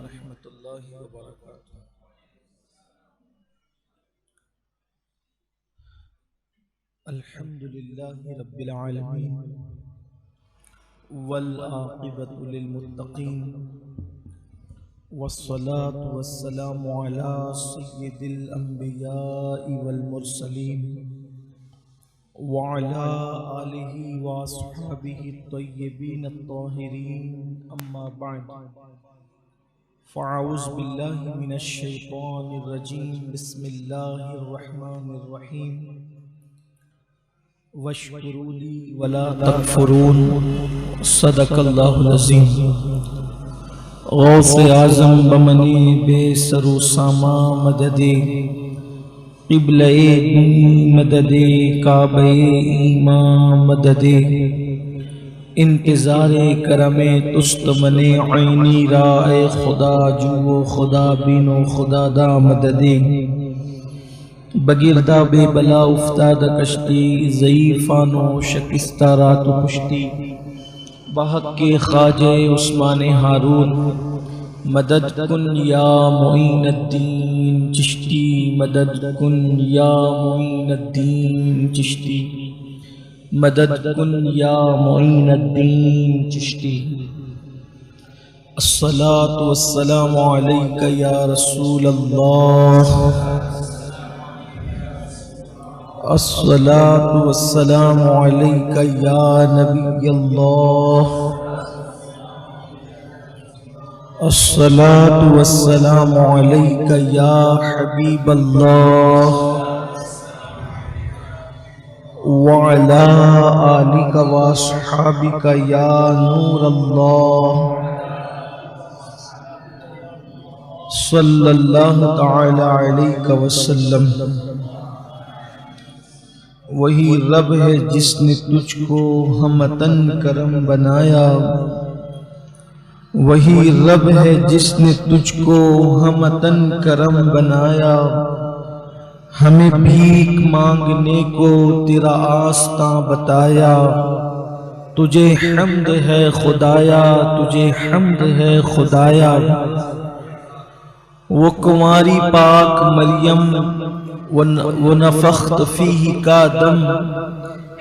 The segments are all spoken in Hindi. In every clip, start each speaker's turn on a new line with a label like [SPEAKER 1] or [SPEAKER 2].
[SPEAKER 1] रहमतुल्लाहि व बरकातुहू। अल्हम्दुलिल्लाहि रब्बिल आलमीन वल आक़िबतु लिल मुत्तक़ीन वस्सलातु वस्सलामु अला सय्यिदिल अंबियाइ वल मुरसलीन व अला आलिहि व अस्हाबिहि अत्तय्यिबीन अत्ताहिरीन अम्मा बअद फ़अऊज़ु बिल्लाहि मिनश शैतानिर रजीम बिस्मिल्लाहिर रहमानिर रहीम वश्कुरूली वला तकफुरून सदक़ल्लाहुल अज़ीम। गौसे आज़म बमनी बेसरू सामा मददे क़िबले मददे काबे ईमा मददे इंतज़ारे करमे तुस्त मने ऐनी राए खुदा जुओ खुदा बीनो खुदा दा मददे बगिरदा बेबला उफ्ताद कश्ती ज़ईफ़ानो शकिस्ता रात कुश्ती बहक के ख्वाजे उस्मान हारून मदद कुन या मुईनुद्दीन चिश्ती मदद कुन या मुईनुद्दीन चिश्ती मदद कुन या मुईनुद्दीन चिश्ती। अस्सलातु वस्सलामु अलैका या रसूल अल्लाह अस्सलातु वस्सलामु अलैका या नबी अल्लाह अस्सलातु वस्सलामु अलैका या हबीब अल्लाह व अला आलिका व अस्हाबिका या नूर अल्लाह सल्लल्लाहु तआला अलैहि वसल्लम। वही रब है जिसने तुझको हमतन करम बनाया, वही रब है जिसने तुझको हमतन करम बनाया। हमें भीख मांगने को तेरा आस्ता बताया, तुझे हम्द है खुदाया, तुझे हम्द है खुदाया। वो कुंवारी पाक मरियम वो नफ़ख्त फीही का दम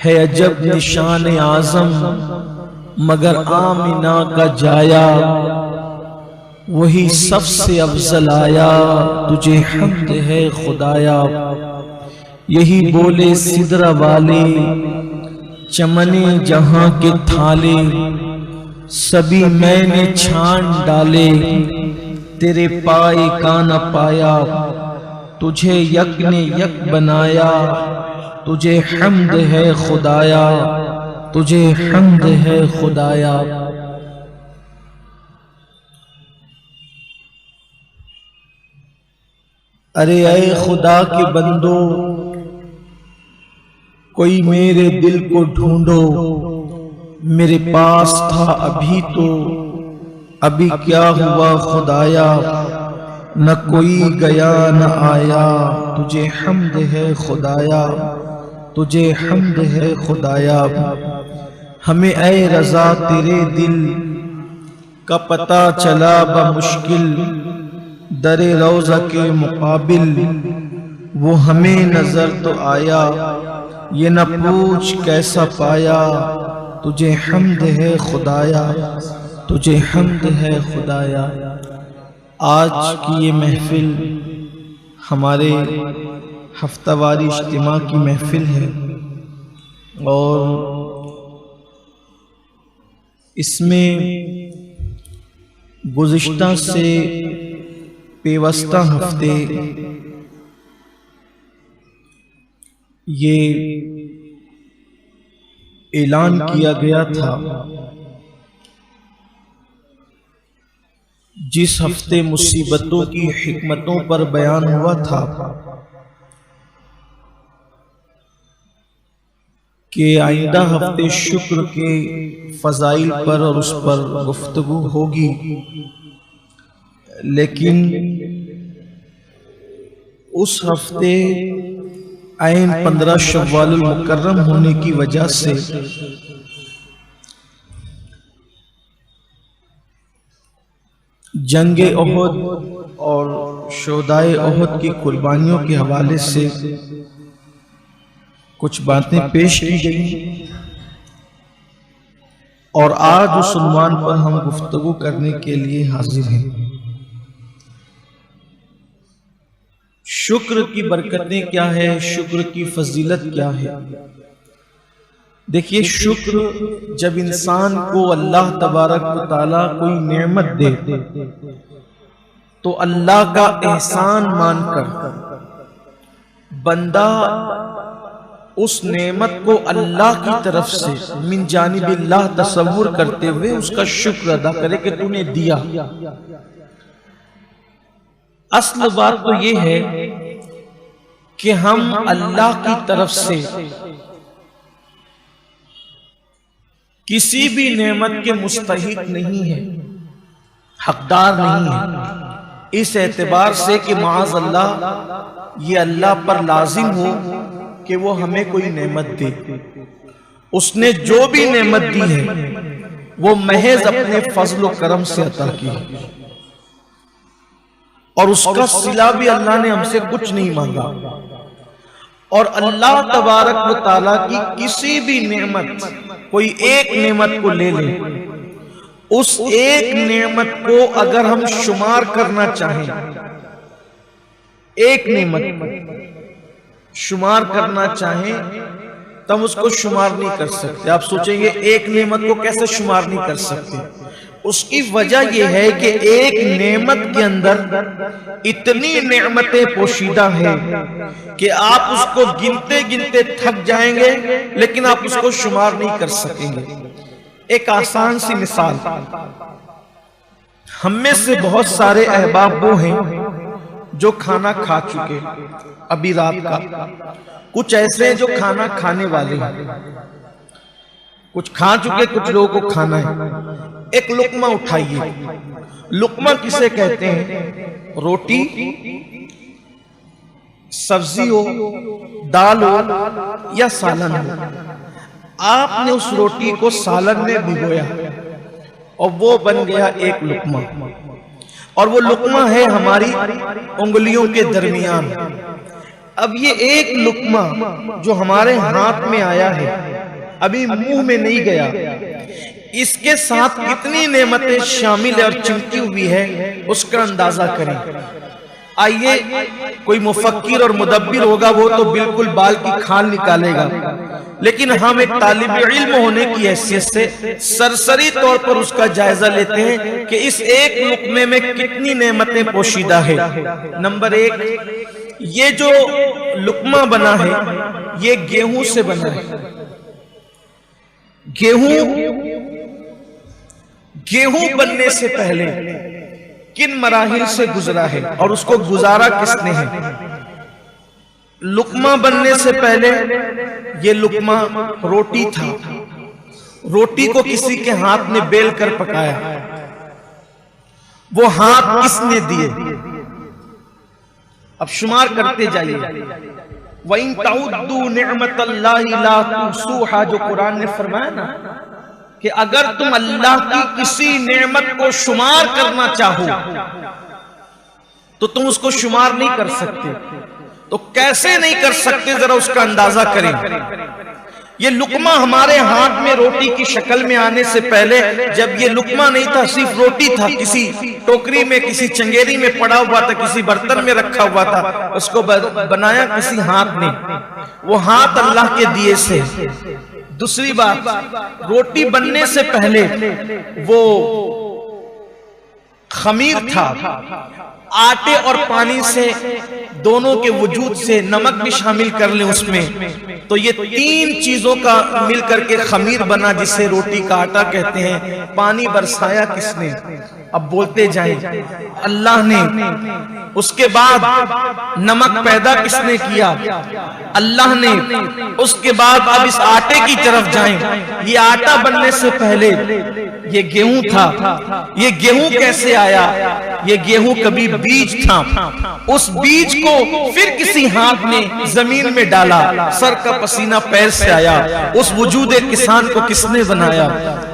[SPEAKER 1] है अजब निशान आज़म, मगर आमिना का जाया वही सबसे अफजल आया, तुझे हम्द है खुदाया। यही बोले सिदरा वाले चमने जहां के थाले, सभी मैंने छान डाले तेरे पाए का न पाया। तुझे यक ने यक बनाया, तुझे हम्द है खुदाया, तुझे हम्द है खुदाया। अरे ऐ खुदा के बंदो, कोई मेरे दिल को ढूंढो, मेरे पास था अभी तो अभी क्या हुआ खुदाया। न कोई गया न आया, तुझे हम्द है खुदाया, तुझे हम्द है खुदाया। हमें ऐ रज़ा तेरे दिल का पता चला बमुश्किल, दरे रोज़ा के मुकाबिल वो हमें नजर तो आया। ये न पूछ कैसा पाया, तुझे हम्द है खुदाया, तुझे हम्द है खुदाया। आज की ये महफिल हमारे हफ्तावारी इज्तिमा की महफिल है और इसमें गुज़िश्ता से पेवस्ता हफ्ते ये ऐलान किया गया था, जिस हफ्ते मुसीबतों की हिकमतों पर बयान हुआ था कि आइंदा हफ्ते शुक्र के फजाइल पर और उस पर गुफ्तगू होगी, लेकिन उस हफ्ते ऐन 15 शव्वाल मुकर्रम होने की वजह से जंगे ओहद और शोदाए ओहद की कुर्बानियों के हवाले से कुछ बातें पेश की गई और आज उस उन्वान पर हम गुफ्तगू करने के लिए हाजिर हैं। शुक्र की बरकतें क्या है, शुक्र की फजीलत क्या है। देखिए, शुक्र जब इंसान को अल्लाह तबारक व तआला कोई नेमत दे तो अल्लाह का एहसान मानकर बंदा उस नेमत को अल्लाह की तरफ से मिन जानिबिल्लाह तसव्वुर करते हुए उसका शुक्र अदा करे कि तूने दिया। असल बात तो ये है कि हम अल्लाह की तरफ से किसी भी नेमत के मुस्तहिक नहीं है, हकदार नहीं है, इस एतबार से कि माज़ अल्लाह ये अल्लाह पर लाजिम हो कि वो हमें कोई नेमत दे। उसने जो भी नेमत दी है वो महज अपने फजल व करम से अता की है और उसका सिला भी अल्लाह ने हमसे कुछ नहीं मांगा। और अल्लाह तबारक व तआला की किसी भी नेमत, कोई एक नेमत को ले ले, उस एक नेमत को अगर हम शुमार करना चाहें, एक नेमत शुमार करना चाहें तब उसको शुमार नहीं कर सकते। आप सोचेंगे एक नेमत को कैसे शुमार नहीं कर सकते। उसकी वजह यह है कि एक नेमत के अंदर इतनी नेमतें पोशीदा हैं कि आप उसको गिनते गिनते थक जाएंगे लेकिन आप उसको शुमार नहीं कर सकेंगे। एक आसान सी मिसाल, हम में से बहुत सारे अहबाब वो हैं जो खाना खा चुके अभी रात का, कुछ ऐसे हैं जो खाना खाने वाले हैं, कुछ खा चुके, कुछ लोगों को खाना है। एक लुकमा उठाइए। लुकमा किसे कहते हैं? रोटी, सब्जी हो, दाल हो या सालन हो। आपने उस रोटी को सालन में भिगोया और वो बन गया एक लुकमा, और वो लुकमा है हमारी उंगलियों के दरमियान। अब ये एक लुकमा जो हमारे हाथ में आया है, अभी मुंह में नहीं गया, इसके साथ कितनी नेमतें शामिल और चिमटी हुई है उसका अंदाजा करें। आइए, कोई मुफक्किर और मुदब्बिर होगा वो तो बिल्कुल बाल की खाल निकालेगा, लेकिन हम एक तालिब इल्म होने की हैसियत से सरसरी तौर पर उसका जायजा लेते हैं कि इस एक लुकमे में कितनी नेमतें पोशीदा है। नंबर एक, ये जो लुकमा बना है ये गेहूं से बना है। गेहूं बनने से पहले किन मराहिल से गुजरा है और उसको गुजारा किसने है? लुकमा बनने से पहले ये लुकमा रोटी था। रोटी को किसी के हाथ में बेल कर पकाया, वो हाथ किसने दिए? अब शुमार करते जाइए। वइन तउद्दू निअमतल्लाहि ला तुहसूहा, जो कुरान ने फरमाया ना कि अगर तुम अल्लाह की किसी नेमत को शुमार करना चाहो तो तुम उसको शुमार नहीं कर सकते। तो कैसे नहीं कर सकते, जरा उसका अंदाजा करें। ये लुकमा हमारे हाथ में रोटी की शक्ल में आने से पहले, जब ये लुकमा नहीं था, सिर्फ रोटी था, किसी टोकरी में, किसी चंगेरी में पड़ा हुआ था, किसी बर्तन में रखा हुआ था, उसको बनाया किसी हाथ ने, वो हाथ अल्लाह के दिए से। दूसरी बात, रोटी बनने से पहले वो खमीर था, आटे और पानी से, दोनों के वजूद से नमक भी शामिल कर ले उसमें, तो ये तीन चीजों का मिल करके खमीर बना जिसे रोटी का आटा कहते हैं। पानी बरसाया किसने? अब बोलते जाएं, अल्लाह ने। उसके बाद नमक पैदा किसने किया? अल्लाह ने। उसके बाद अब इस आटे की तरफ जाएं। ये आटा बनने से पहले ये गेहूं था। ये गेहूं कैसे आया? ये गेहूं कभी बीज था, उस बीज को फिर किसी हाथ ने जमीन में डाला, सर का पसीना पैर से आया। उस वजूद किसान को किसने बनाया?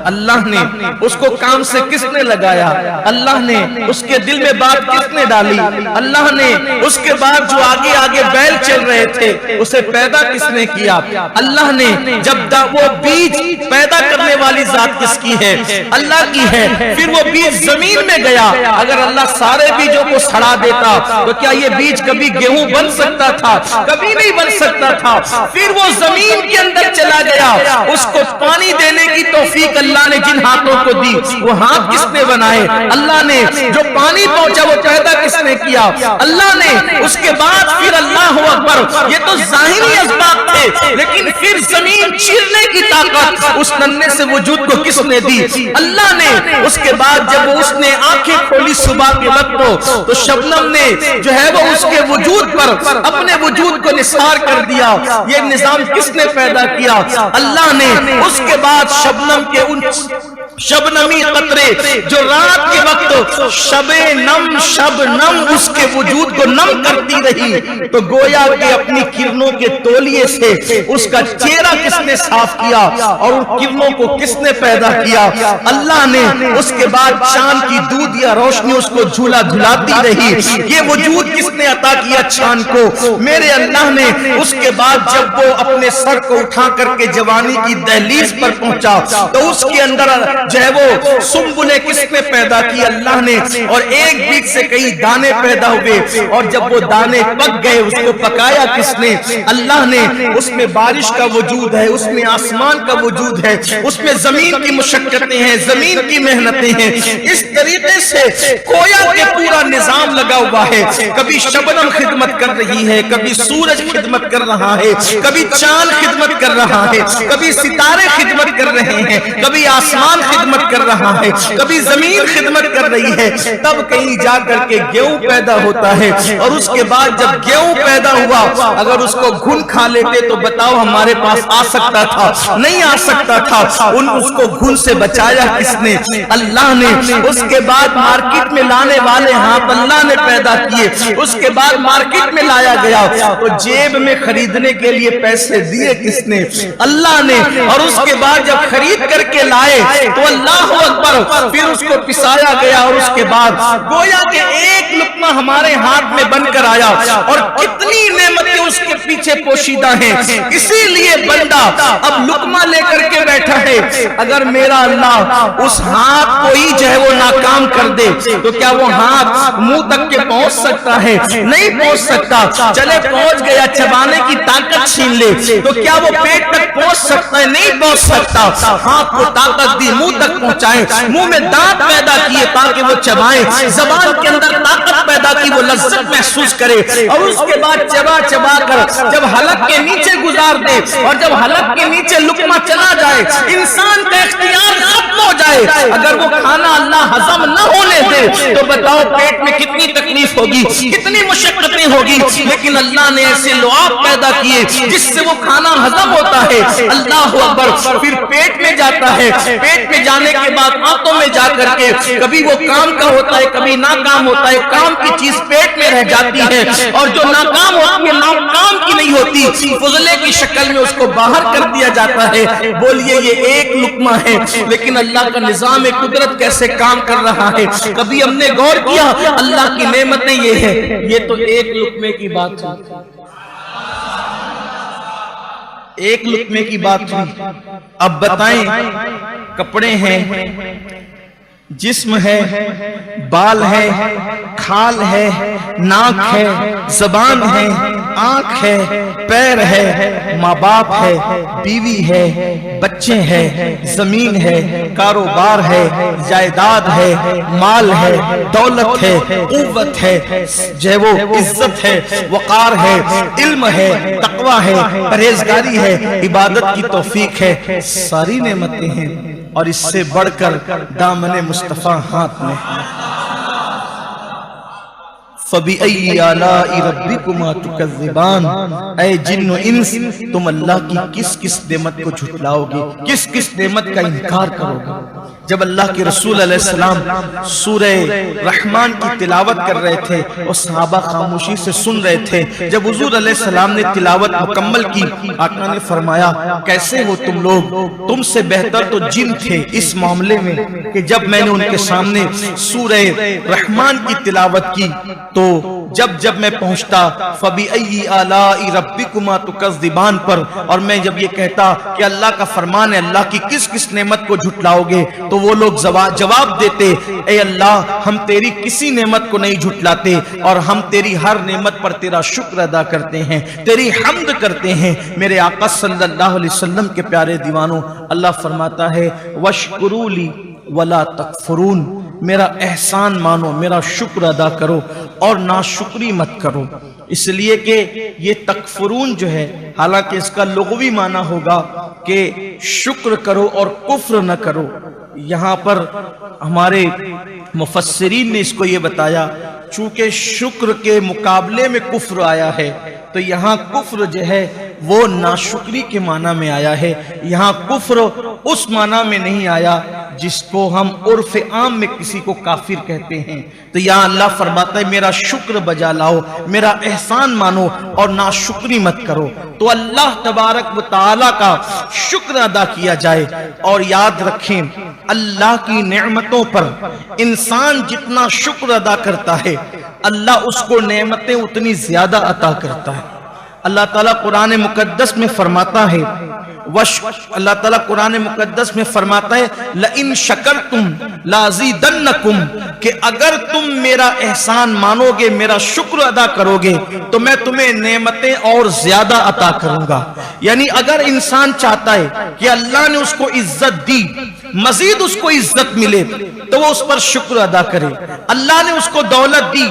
[SPEAKER 1] अल्लाह ने। उसको काम से किसने लगाया? अल्लाह ने उसके दिल में बात किसने डाली? अल्लाह ने। उसके बाद जो आगे आगे बैल चल रहे थे उसे पैदा किसने किया? अल्लाह ने। जब वो बीज पैदा करने वाली जात किसकी है? अल्लाह की है। फिर वो बीज जमीन में गया। अगर अल्लाह सारे बीजों को सड़ा देता तो क्या ये बीज कभी गेहूं बन सकता था? कभी नहीं बन सकता था। फिर वो जमीन के अंदर चला गया। उसको पानी देने की तौफीक अल्लाह ने जिन हाथों को दी, वो हाथ किसने बनाए? अल्लाह ने। जो पानी पहुंचा वो पैदा किसने किया? अल्लाह ने। उसके बाद फिर अल्लाह अकबर, ये तो ज़ाहिरी असबाब थे, लेकिन फिर जमीन चीरने की ताकत उस नन्हे से वजूद को किसने दी? अल्लाह ने। उसके बाद जब उसने आंखें खोली सुबह के वक्त तो शबनम ने जो है वो उसके वजूद पर अपने वजूद को निसार कर दिया। ये निजाम किसने पैदा किया? अल्लाह ने। उसके बाद शबनम के उन शबनमी कतरे जो रात के वक्त शबनम उसके वजूद को नम करती रही, तो गोया के अपनी किरणों के तौलिए से उसका चेहरा किसने साफ किया और उन किरणों को किसने पैदा किया? अल्लाह ने। उसके बाद चांद की दूध या रोशनी उसको झूला झुलाती रही। ये वजूद किसने अता किया चांद को? मेरे अल्लाह ने। उसके बाद जब वो अपने सर को उठा करके जवानी की दहलीज पर पहुंचा तो उसके अंदर जो है वो सुम्बुले किसने पैदा की? अल्लाह ने। और एक बीज से कई दाने पैदा हुए और जब वो दाने पक गए उसको पकाया किसने? अल्लाह ने। उसमें बारिश का वजूद है, उसमें आसमान का वजूद है, उसमें जमीन की मुशक्कतें हैं, जमीन की मेहनतें हैं। इस तरीके से कोया के पूरा निजाम लगा हुआ है। कभी शबनम खिदमत कर रही है, कभी सूरज खिदमत कर रहा है, कभी चांद खिदमत कर रहा है, कभी सितारे खिदमत कर रहे हैं, कभी आसमान खिदमत कर रहा है, कभी जमीन खिदमत कर रही है। तब कहीं जाकर के गेहूं पैदा होता है। और उसके बाद जब गेहूं पैदा हुआ, अगर उसको घुन खा लेते तो बताओ हमारे पास आ सकता था? नहीं आ सकता था। उसको घुन से बचाया किसने? अल्लाह ने। उसके बाद मार्केट में लाने वाले हाथ अल्लाह ने पैदा किए। उसके बाद मार्केट में लाया गया तो जेब में खरीदने के लिए पैसे दिए किसने? अल्लाह ने। और उसके बाद जब खरीद करके लाए तो अल्लाह अकबर, फिर उसको पिसाया गया और उसके बाद गोया के एक लुकमा हमारे हाथ में बनकर आया। और कितनी नेमतें उसके पीछे पोशीदा हैं। इसीलिए बंदा अब लुकमा लेकर के बैठा है। अगर मेरा अल्लाह उस हाथ को ही जो है वो नाकाम कर दे तो क्या वो हाथ मुंह तक के पहुंच सकता है? नहीं पहुंच सकता। चले पहुंच गया, चबाने की ताकत छीन ले तो क्या वो पेट तक पहुंच सकता है? नहीं पहुंच सकता। हाथ को ताकत दी, मुंह तक पहुंचाए, मुंह में दांत पैदा किए ताकि वो चबाए, जबान के अंदर ताकत पैदा की वो लज्जत महसूस करे, और उसके बाद चबा चबा कर जब हलक के नीचे गुजार दे और जब हलक के नीचे लुकमा चला जाए, इंसान का इख्तियार खत्म हो जाए। अगर वो खाना अल्लाह हजम न होने दे तो बताओ पेट में कितनी तकलीफ होगी, कितनी मुशक्कतें होगी। लेकिन अल्लाह ने ऐसे लुआब पैदा किए जिससे वो खाना हजम होता है। अल्लाह अकबर। फिर पेट में जाता है, पेट में जाने के बाद आंतों में जाकर के कभी वो काम का होता है, कभी नाकाम होता है। काम की चीज पेट में रह जाती है और जो नाकाम होती है नाकाम की नहीं होती, फुजले की शक्ल में उसको बाहर कर दिया जाता है। बोलिए ये एक लुकमा है, लेकिन अल्लाह का निजाम कुदरत कैसे काम कर रहा है। कभी हमने गौर किया? अल्लाह की नेमतें ये है। ये तो एक लुकमे की बात हुई, एक लुकमे की बात हुई। अब बताएं, कपड़े हैं, जिस्म है, बाल है, खाल है, नाक है, जबान है, आंख है, पैर है, माँ बाप है, बीवी है, बच्चे हैं, जमीन है, कारोबार है, जायदाद है, माल है, दौलत है, कुव्वत है, जो वो इज्जत है, वकार है, इल्म है, तकवा है, परहेजगारी है, इबादत की तौफीक है। सारी नेमतें हैं और इससे बढ़कर दामने मुस्तफा हाथ में। फबिअय्यि आलाइ रब्बिकुमा तुकज़्ज़िबान, ऐ जिन्न व इंस, तुम अल्लाह की किस किस नेमत को झुटलाओगे, किस किस नेमत का इनकार करोगे। जब अल्लाह के रसूल अलैहिस्सलाम सूरह रहमान की तिलावत कर रहे थे और सहाबा खामोशी से सुन रहे थे, जब हुजूर अलैहिस्सलाम ने तिलावत मुकम्मल की, आका ने फरमाया, कैसे हो तुम लोग, तुमसे बेहतर तो जिन थे इस मामले में कि जब मैंने उनके सामने सूरह रहमान की तिलावत की तो जब जब मैं पहुंचता फबिअय्यि आलाइ रब्बिकुमा तुकज़्ज़िबान पर, और मैं जब ये कहता कि अल्लाह का फरमान है, अल्लाह की किस किस नेमत को झुटलाओगे, तो वो लोग जवाब देते, ए अल्लाह, हम तेरी किसी नेमत को नहीं झुटलाते और हम तेरी हर नेमत पर तेरा शुक्र अदा करते हैं, तेरी हम्द करते हैं। मेरे आका सल्लल्लाहु अलैहि वसल्लम के प्यारे दीवानों, अल्लाह फरमाता है वशकुरूली वला तकफुरून, मेरा एहसान मानो, मेरा शुक्र अदा करो और नाशुक्री मत करो। इसलिए कि ये तकफुरून जो है, हालांकि इसका लुग़वी माना होगा कि शुक्र करो और कुफ्र न करो। यहाँ पर हमारे मुफस्सिरीन ने इसको ये बताया, चूंकि शुक्र के मुकाबले में कुफ्र आया है, तो यहाँ कुफ्र जो है वो नाशुक्री के माना में आया है। यहाँ कुफ्र उस माना में नहीं आया जिसको हम उर्फ आम में किसी को काफिर कहते हैं। तो यहाँ अल्लाह फरमाता है मेरा शुक्र बजा लाओ, मेरा एहसान मानो और नाशुक्री मत करो। तो अल्लाह तबारक व तआला का शुक्र अदा किया जाए। और याद रखें, अल्लाह की नेमतों पर इंसान जितना शुक्र अदा करता है, अल्लाह उसको नेमतें उतनी ज्यादा अता करता है। अल्लाह ताला कुरान मुकद्दस में फरमाता है, अल्लाह ताला कुरान मुकद्दस में फरमाता है लइन शकरतुम लाज़ीदन्नकुम, कि अगर तुम मेरा एहसान मानोगे, मेरा शुक्र अदा करोगे, तो मैं तुम्हें नेमतें और ज्यादा अता करूंगा। यानी अगर इंसान चाहता है कि अल्लाह ने उसको इज्जत दी, मजीद उसको इज्जत मिले, तो वो उस पर शुक्र अदा करे। अल्लाह ने उसको दौलत दी,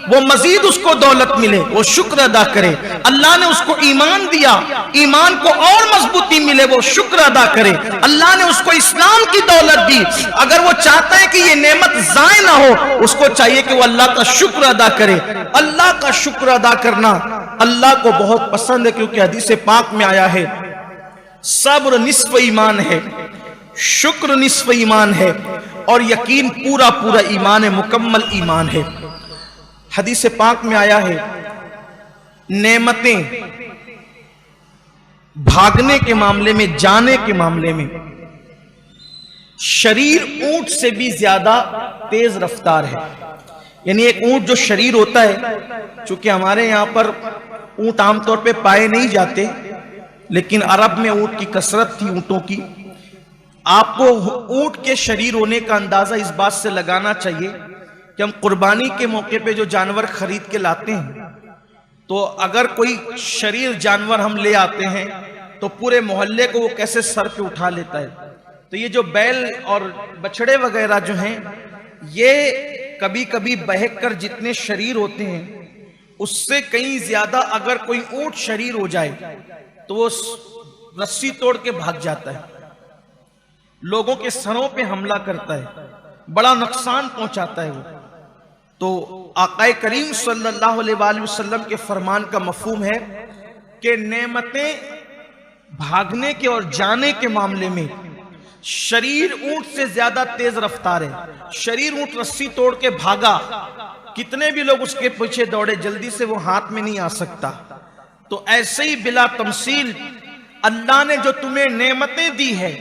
[SPEAKER 1] वो मजीद उसको दौलत मिले, वो शुक्र अदा करे। अल्लाह ने उसको ईमान दिया, ईमान को और मजबूती मिले, वो शुक्र अदा करे। अल्लाह ने उसको इस्लाम की दौलत दी, अगर वो चाहता है कि ये नेमत जाय ना हो, उसको चाहिए कि वो अल्लाह का शुक्र अदा करे। अल्लाह का शुक्र अदा करना अल्लाह को बहुत पसंद है, क्योंकि हदीस पाक में आया है सब्र निस्फ ईमान है, शुक्र निस्फ ईमान है और यकीन पूरा पूरा ईमान है, मुकम्मल ईमान है। हदीस पाक में आया है नेमतें भागने के मामले में, जाने के मामले में, शरीर ऊंट से भी ज्यादा तेज रफ्तार है। यानी एक ऊंट जो शरीर होता है, चूंकि हमारे यहां पर ऊंट आमतौर पे पाए नहीं जाते, लेकिन अरब में ऊंट की कसरत थी, ऊंटों की। आपको ऊंट के शरीर होने का अंदाजा इस बात से लगाना चाहिए कि हम कुर्बानी के मौके पे जो जानवर खरीद के लाते हैं, तो अगर कोई शरीर जानवर हम ले आते हैं तो पूरे मोहल्ले को वो कैसे सर पे उठा लेता है। तो ये जो बैल और बछड़े वगैरह जो हैं, ये कभी कभी बहक कर जितने शरीर होते हैं उससे कहीं ज्यादा अगर कोई ऊंट शरीर हो जाए तो वो रस्सी तोड़ के भाग जाता है, लोगों के सरों पे हमला करता है, बड़ा नुकसान पहुंचाता है वो। तो आकाए करीम सल्लल्लाहु अलैहि वसल्लम के फरमान का मफहूम है कि नेमतें भागने के और जाने के मामले में शरीर ऊंट से ज्यादा तेज रफ्तार है। शरीर ऊंट रस्सी तोड़ के भागा, कितने भी लोग उसके पीछे दौड़े, जल्दी से वो हाथ में नहीं आ सकता। तो ऐसे ही बिला तमसील अल्लाह ने जो तुम्हें नेमतें दी है,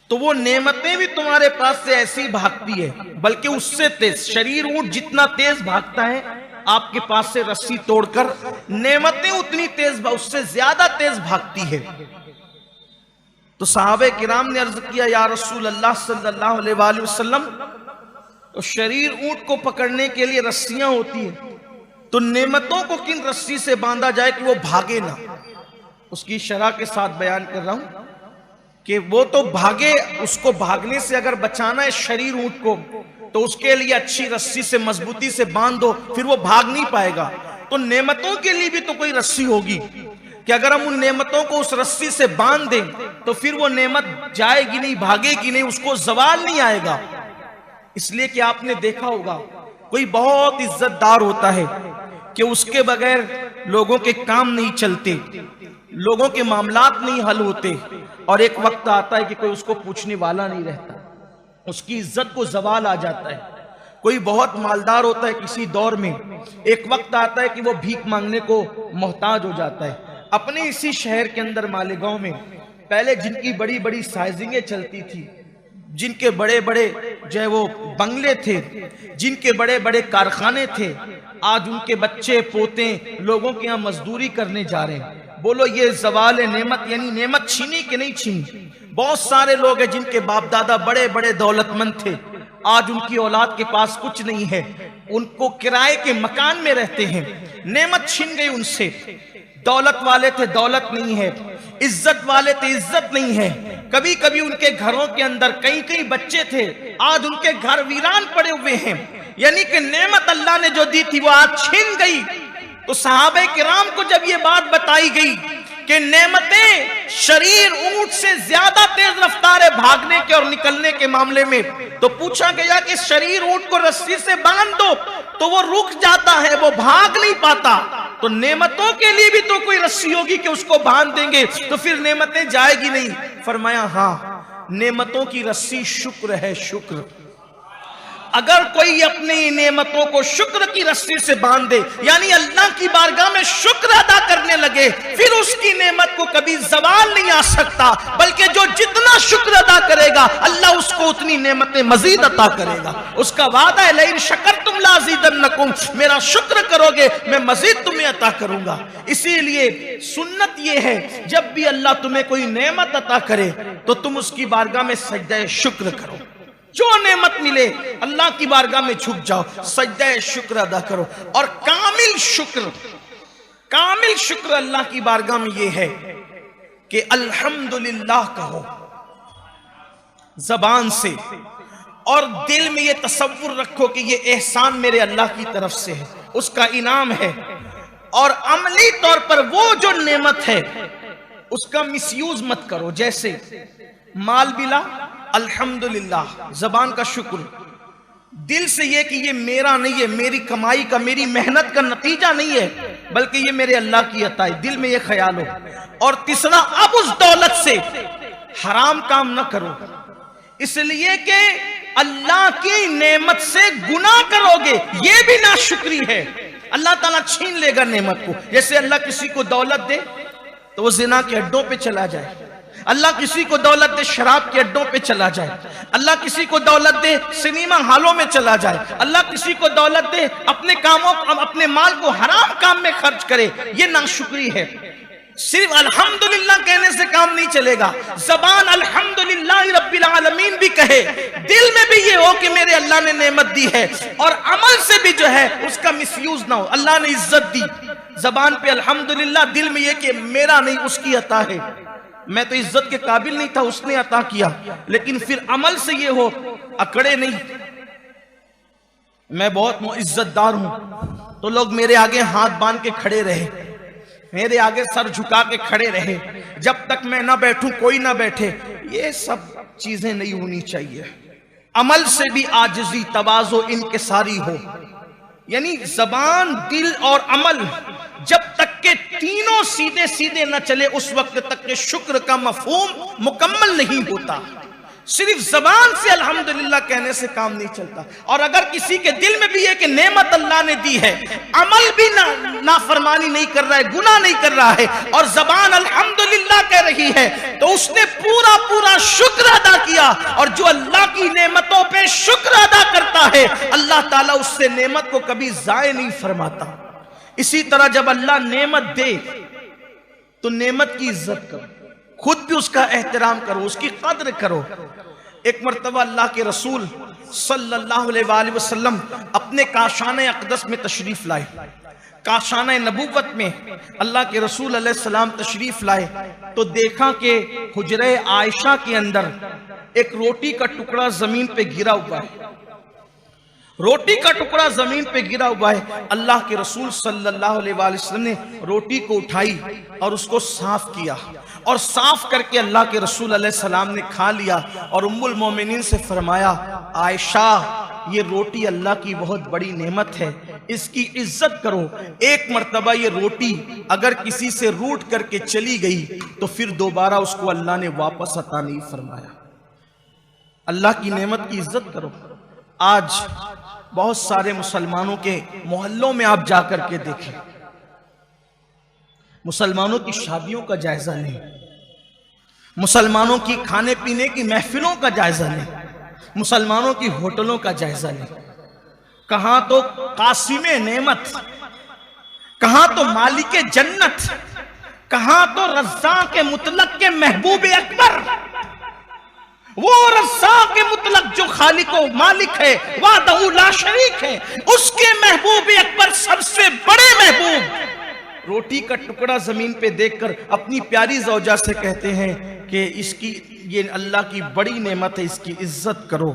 [SPEAKER 1] तो वो नेमतें भी तुम्हारे पास से ऐसी भागती है, बल्कि उससे तेज। शरीर ऊंट जितना तेज भागता है, आपके पास से रस्सी तोड़कर नेमतें उतनी तेज, उससे ज्यादा तेज भागती है। तो सहाबे किराम ने अर्ज किया, या रसूल अल्लाह सल्लल्लाहु अलैहि वसल्लम, तो शरीर ऊंट को पकड़ने के लिए रस्सियां होती हैं, तो नेमतों को किन रस्सी से बांधा जाए कि वो भागे ना। उसकी शरह के साथ बयान कर रहा हूं कि वो तो भागे, उसको भागने से अगर बचाना है शरीर ऊंट को, तो उसके लिए अच्छी रस्सी से मजबूती से बांध दो, फिर वो भाग नहीं पाएगा। तो नेमतों के लिए भी तो कोई रस्सी होगी कि अगर हम उन नेमतों को उस रस्सी से बांध दें तो फिर वो नेमत जाएगी नहीं, भागेगी नहीं, उसको जवाल नहीं आएगा। इसलिए कि आपने देखा होगा कोई बहुत इज्जतदार होता है कि उसके बगैर लोगों के काम नहीं चलते, लोगों के मामलात नहीं हल होते, और एक वक्त आता है कि कोई उसको पूछने वाला नहीं रहता, उसकी इज्जत को जवाल आ जाता है। कोई बहुत मालदार होता है किसी दौर में, एक वक्त आता है कि वो भीख मांगने को मोहताज हो जाता है। अपने इसी शहर के अंदर मालेगांव में पहले जिनकी बड़ी बड़ी साइजिंगें चलती थी, जिनके बड़े बड़े जो है वो बंगले थे, जिनके बड़े बड़े कारखाने थे, आज उनके बच्चे पोते लोगों के यहाँ मजदूरी करने जा रहे हैं। बोलो ये जवाल नेमत, यानी नेमत छीनी कि नहीं छीनी? बहुत सारे लोग हैं जिनके बाप दादा बड़े बड़े दौलतमंद थे, आज उनकी औलाद के पास कुछ नहीं है, उनको किराए के मकान में रहते हैं, नेमत छीन गई उनसे। दौलत वाले थे, दौलत नहीं है, इज्जत वाले थे, इज्जत नहीं है। कभी कभी उनके घरों के अंदर कई कई बच्चे थे, आज उनके घर वीरान पड़े हुए हैं, यानी कि नेमत अल्लाह ने जो दी थी वो आज छीन गई। तो सहाबे किराम को जब ये बात बताई गई कि नेमतें शरीर ऊंट से ज्यादा तेज रफ्तार है भागने के और निकलने के मामले में, तो पूछा गया कि शरीर ऊंट को रस्सी से बांध दो तो वो रुक जाता है, वो भाग नहीं पाता, तो नेमतों के लिए भी तो कोई रस्सी होगी कि उसको बांध देंगे तो फिर नेमतें जाएगी नहीं। फरमाया हाँ, नेमतों की रस्सी शुक्र है, शुक्र। अगर कोई अपनी नेमतों को शुक्र की रस्सी से बांध दे, यानी अल्लाह की बारगाह में शुक्र अदा करने लगे, फिर उसकी नेमत को कभी जवाल नहीं आ सकता, बल्कि जो जितना शुक्र अदा करेगा अल्लाह उसको उतनी नेमतें मजीद अता करेगा। उसका वादा है लइन शकरतुम लाज़ीदन्नकुम, मेरा शुक्र करोगे मैं मजीद तुम्हें अता करूंगा। इसीलिए सुन्नत यह है जब भी अल्लाह तुम्हें कोई नेमत अता करे तो तुम उसकी बारगाह में सजदा शुक्र करो। जो नेमत मिले अल्लाह की बारगाह में झुक जाओ, सजदा शुक्र अदा करो। और कामिल शुक्र अल्लाह की बारगाह में यह है कि अल्हम्दुलिल्लाह कहो जबान से, और दिल में यह तसव्वुर रखो कि यह एहसान मेरे अल्लाह की तरफ से है, उसका इनाम है। और अमली तौर पर वो जो नेमत है उसका मिसयूज मत करो। जैसे माल मिला, अल्हम्दुलिल्लाह, जबान का शुक्र, दिल से ये कि ये मेरा नहीं है, मेरी कमाई का, मेरी मेहनत का नतीजा नहीं है, बल्कि ये मेरे अल्लाह की अता है, दिल में ये ख्याल हो। और तीसरा, अब उस दौलत से हराम काम न करो, इसलिए कि अल्लाह की नेमत से गुनाह करोगे, ये भी नाशुक्री है, अल्लाह ताला छीन लेगा नेमत को। जैसे अल्लाह किसी को दौलत दे तो वो जिना के अड्डों पे चला जाए, अल्लाह किसी को दौलत दे शराब के अड्डों पे चला जाए, अल्लाह किसी को दौलत दे सिनेमा हॉलों में चला जाए, अल्लाह किसी को दौलत दे अपने कामों, अपने माल को हराम काम में खर्च करे, ये नाशुक्री है। सिर्फ अल्हम्दुलिल्लाह कहने से काम नहीं चलेगा, जबान अल्हम्दुलिल्लाह रब्बिल आलमीन भी कहे, दिल में भी ये हो कि मेरे अल्लाह ने नेमत दी है, और अमल से भी जो है उसका मिसयूज ना हो। अल्लाह ने इज्जत दी, जबान पे अल्हम्दुलिल्लाह, दिल में ये कि मेरा नहीं उसकी अता है, मैं तो इज्जत के काबिल नहीं था, उसने अता किया, लेकिन फिर अमल से ये हो, अकड़े नहीं, मैं बहुत इज्जतदार हूं तो लोग मेरे आगे हाथ बांध के खड़े रहे, मेरे आगे सर झुका के खड़े रहे, जब तक मैं ना बैठूं कोई ना बैठे, ये सब चीजें नहीं होनी चाहिए। अमल से भी आजिजी, तवाज़ो, इनकिसारी हो, यानी जबान, दिल और अमल जब तक के तीनों सीधे सीधे न चले उस वक्त तक के शुक्र का मफहूम मुकम्मल नहीं होता। सिर्फ जबान से अल्हम्दुलिल्लाह कहने से काम नहीं चलता। और अगर किसी के दिल में भी है कि नेमत अल्लाह ने दी है, अमल भी नाफरमानी नहीं कर रहा है, गुनाह नहीं कर रहा है, और जबान अल्हम्दुलिल्लाह कह रही है, तो उसने पूरा पूरा शुक्र अदा किया। और जो अल्लाह की नेमतों पे शुक्र अदा करता है अल्लाह ताला उससे नेमत को कभी जाय नहीं फरमाता। इसी तरह जब अल्लाह नेमत दे तो नेमत की इज्जत करो, खुद भी उसका एहतराम करो, उसकी कद्र करो। एक मर्तबा अल्लाह के रसूल सल्लल्लाहु अलैहि वसल्लम अपने काशाने अक़दस में तशरीफ लाए, काशाने नबूवत में अल्लाह के रसूल अलैहि सलाम तशरीफ लाए, तो देखा कि हुजरे आयशा के अंदर एक रोटी का टुकड़ा जमीन पे गिरा हुआ है, रोटी का टुकड़ा जमीन पे गिरा हुआ है। अल्लाह के रसूल सल्लल्लाहु अलैहि वसल्लम ने रोटी को उठाई और उसको साफ किया, और साफ करके अल्लाह के रसूल अलैहि सलाम ने खा लिया, और उम्मुल मोमिनीन से फरमाया, आयशा ये रोटी अल्लाह की बहुत बड़ी नेमत है, इसकी इज्जत करो। एक मर्तबा ये रोटी अगर किसी से रूठ करके चली गई तो फिर दोबारा उसको अल्लाह ने वापस अता नहीं फरमाया। अल्लाह की नेमत की इज्जत करो। आज बहुत सारे मुसलमानों के मोहल्लों में आप जाकर के देखें, मुसलमानों की शादियों का जायजा नहीं, मुसलमानों की खाने पीने की महफिलों का जायजा नहीं, मुसलमानों की होटलों का जायजा नहीं। कहां तो कासिमे नेमत, कहां तो मालिके जन्नत, कहां तो रज़्ज़ाक़ मुतलक के महबूब अकबर, वो रज़्ज़ाक़ मुतलक जो खालिक व मालिक है, वाहदहू ला शरीक है, उसके महबूब अकबर सबसे बड़े महबूब रोटी का टुकड़ा जमीन पे देखकर अपनी प्यारी ज़ौजा से कहते हैं कि इसकी, ये अल्लाह की बड़ी नेमत है, इसकी इज्जत करो।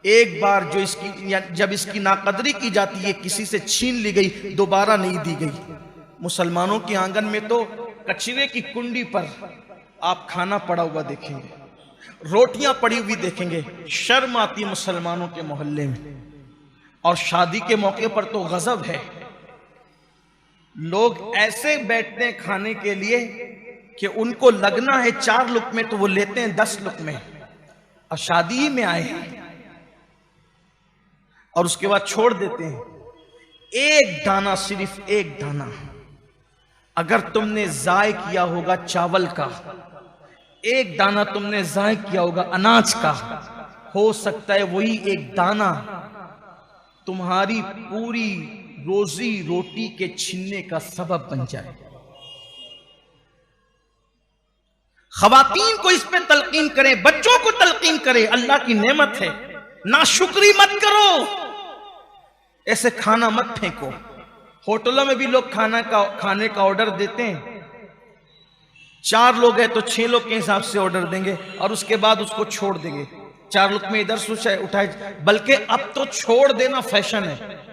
[SPEAKER 1] एक बार जो इसकी, जब इसकी नाकदरी की जाती है, किसी से छीन ली गई, दोबारा नहीं दी गई। मुसलमानों के आंगन में तो कचरे की कुंडी पर आप खाना पड़ा हुआ देखेंगे, रोटियां पड़ी हुई देखेंगे। शर्म आती मुसलमानों के मोहल्ले में। और शादी के मौके पर तो गजब है, लोग ऐसे बैठते हैं खाने के लिए कि उनको लगना है 4 लुक़मे तो वो लेते हैं 10 लुक़मे, और शादी ही में आए हैं और उसके बाद छोड़ देते हैं। एक दाना, सिर्फ एक दाना अगर तुमने ज़ाय किया होगा चावल का, एक दाना तुमने ज़ाय किया होगा अनाज का, हो सकता है वही एक दाना तुम्हारी पूरी रोजी रोटी के छीनने का सबब बन जाए। खवातीन को इस पे तलकीन करें, बच्चों को तलकीन करें, अल्लाह की नेमत है, नाशुक्री मत करो, ऐसे खाना मत फेंको। होटलों में भी लोग खाने का ऑर्डर देते हैं, 4 लोग हैं तो 6 लोग के हिसाब से ऑर्डर देंगे और उसके बाद उसको छोड़ देंगे। 4 लोग में इधर से उठाए, बल्कि अब तो छोड़ देना फैशन है।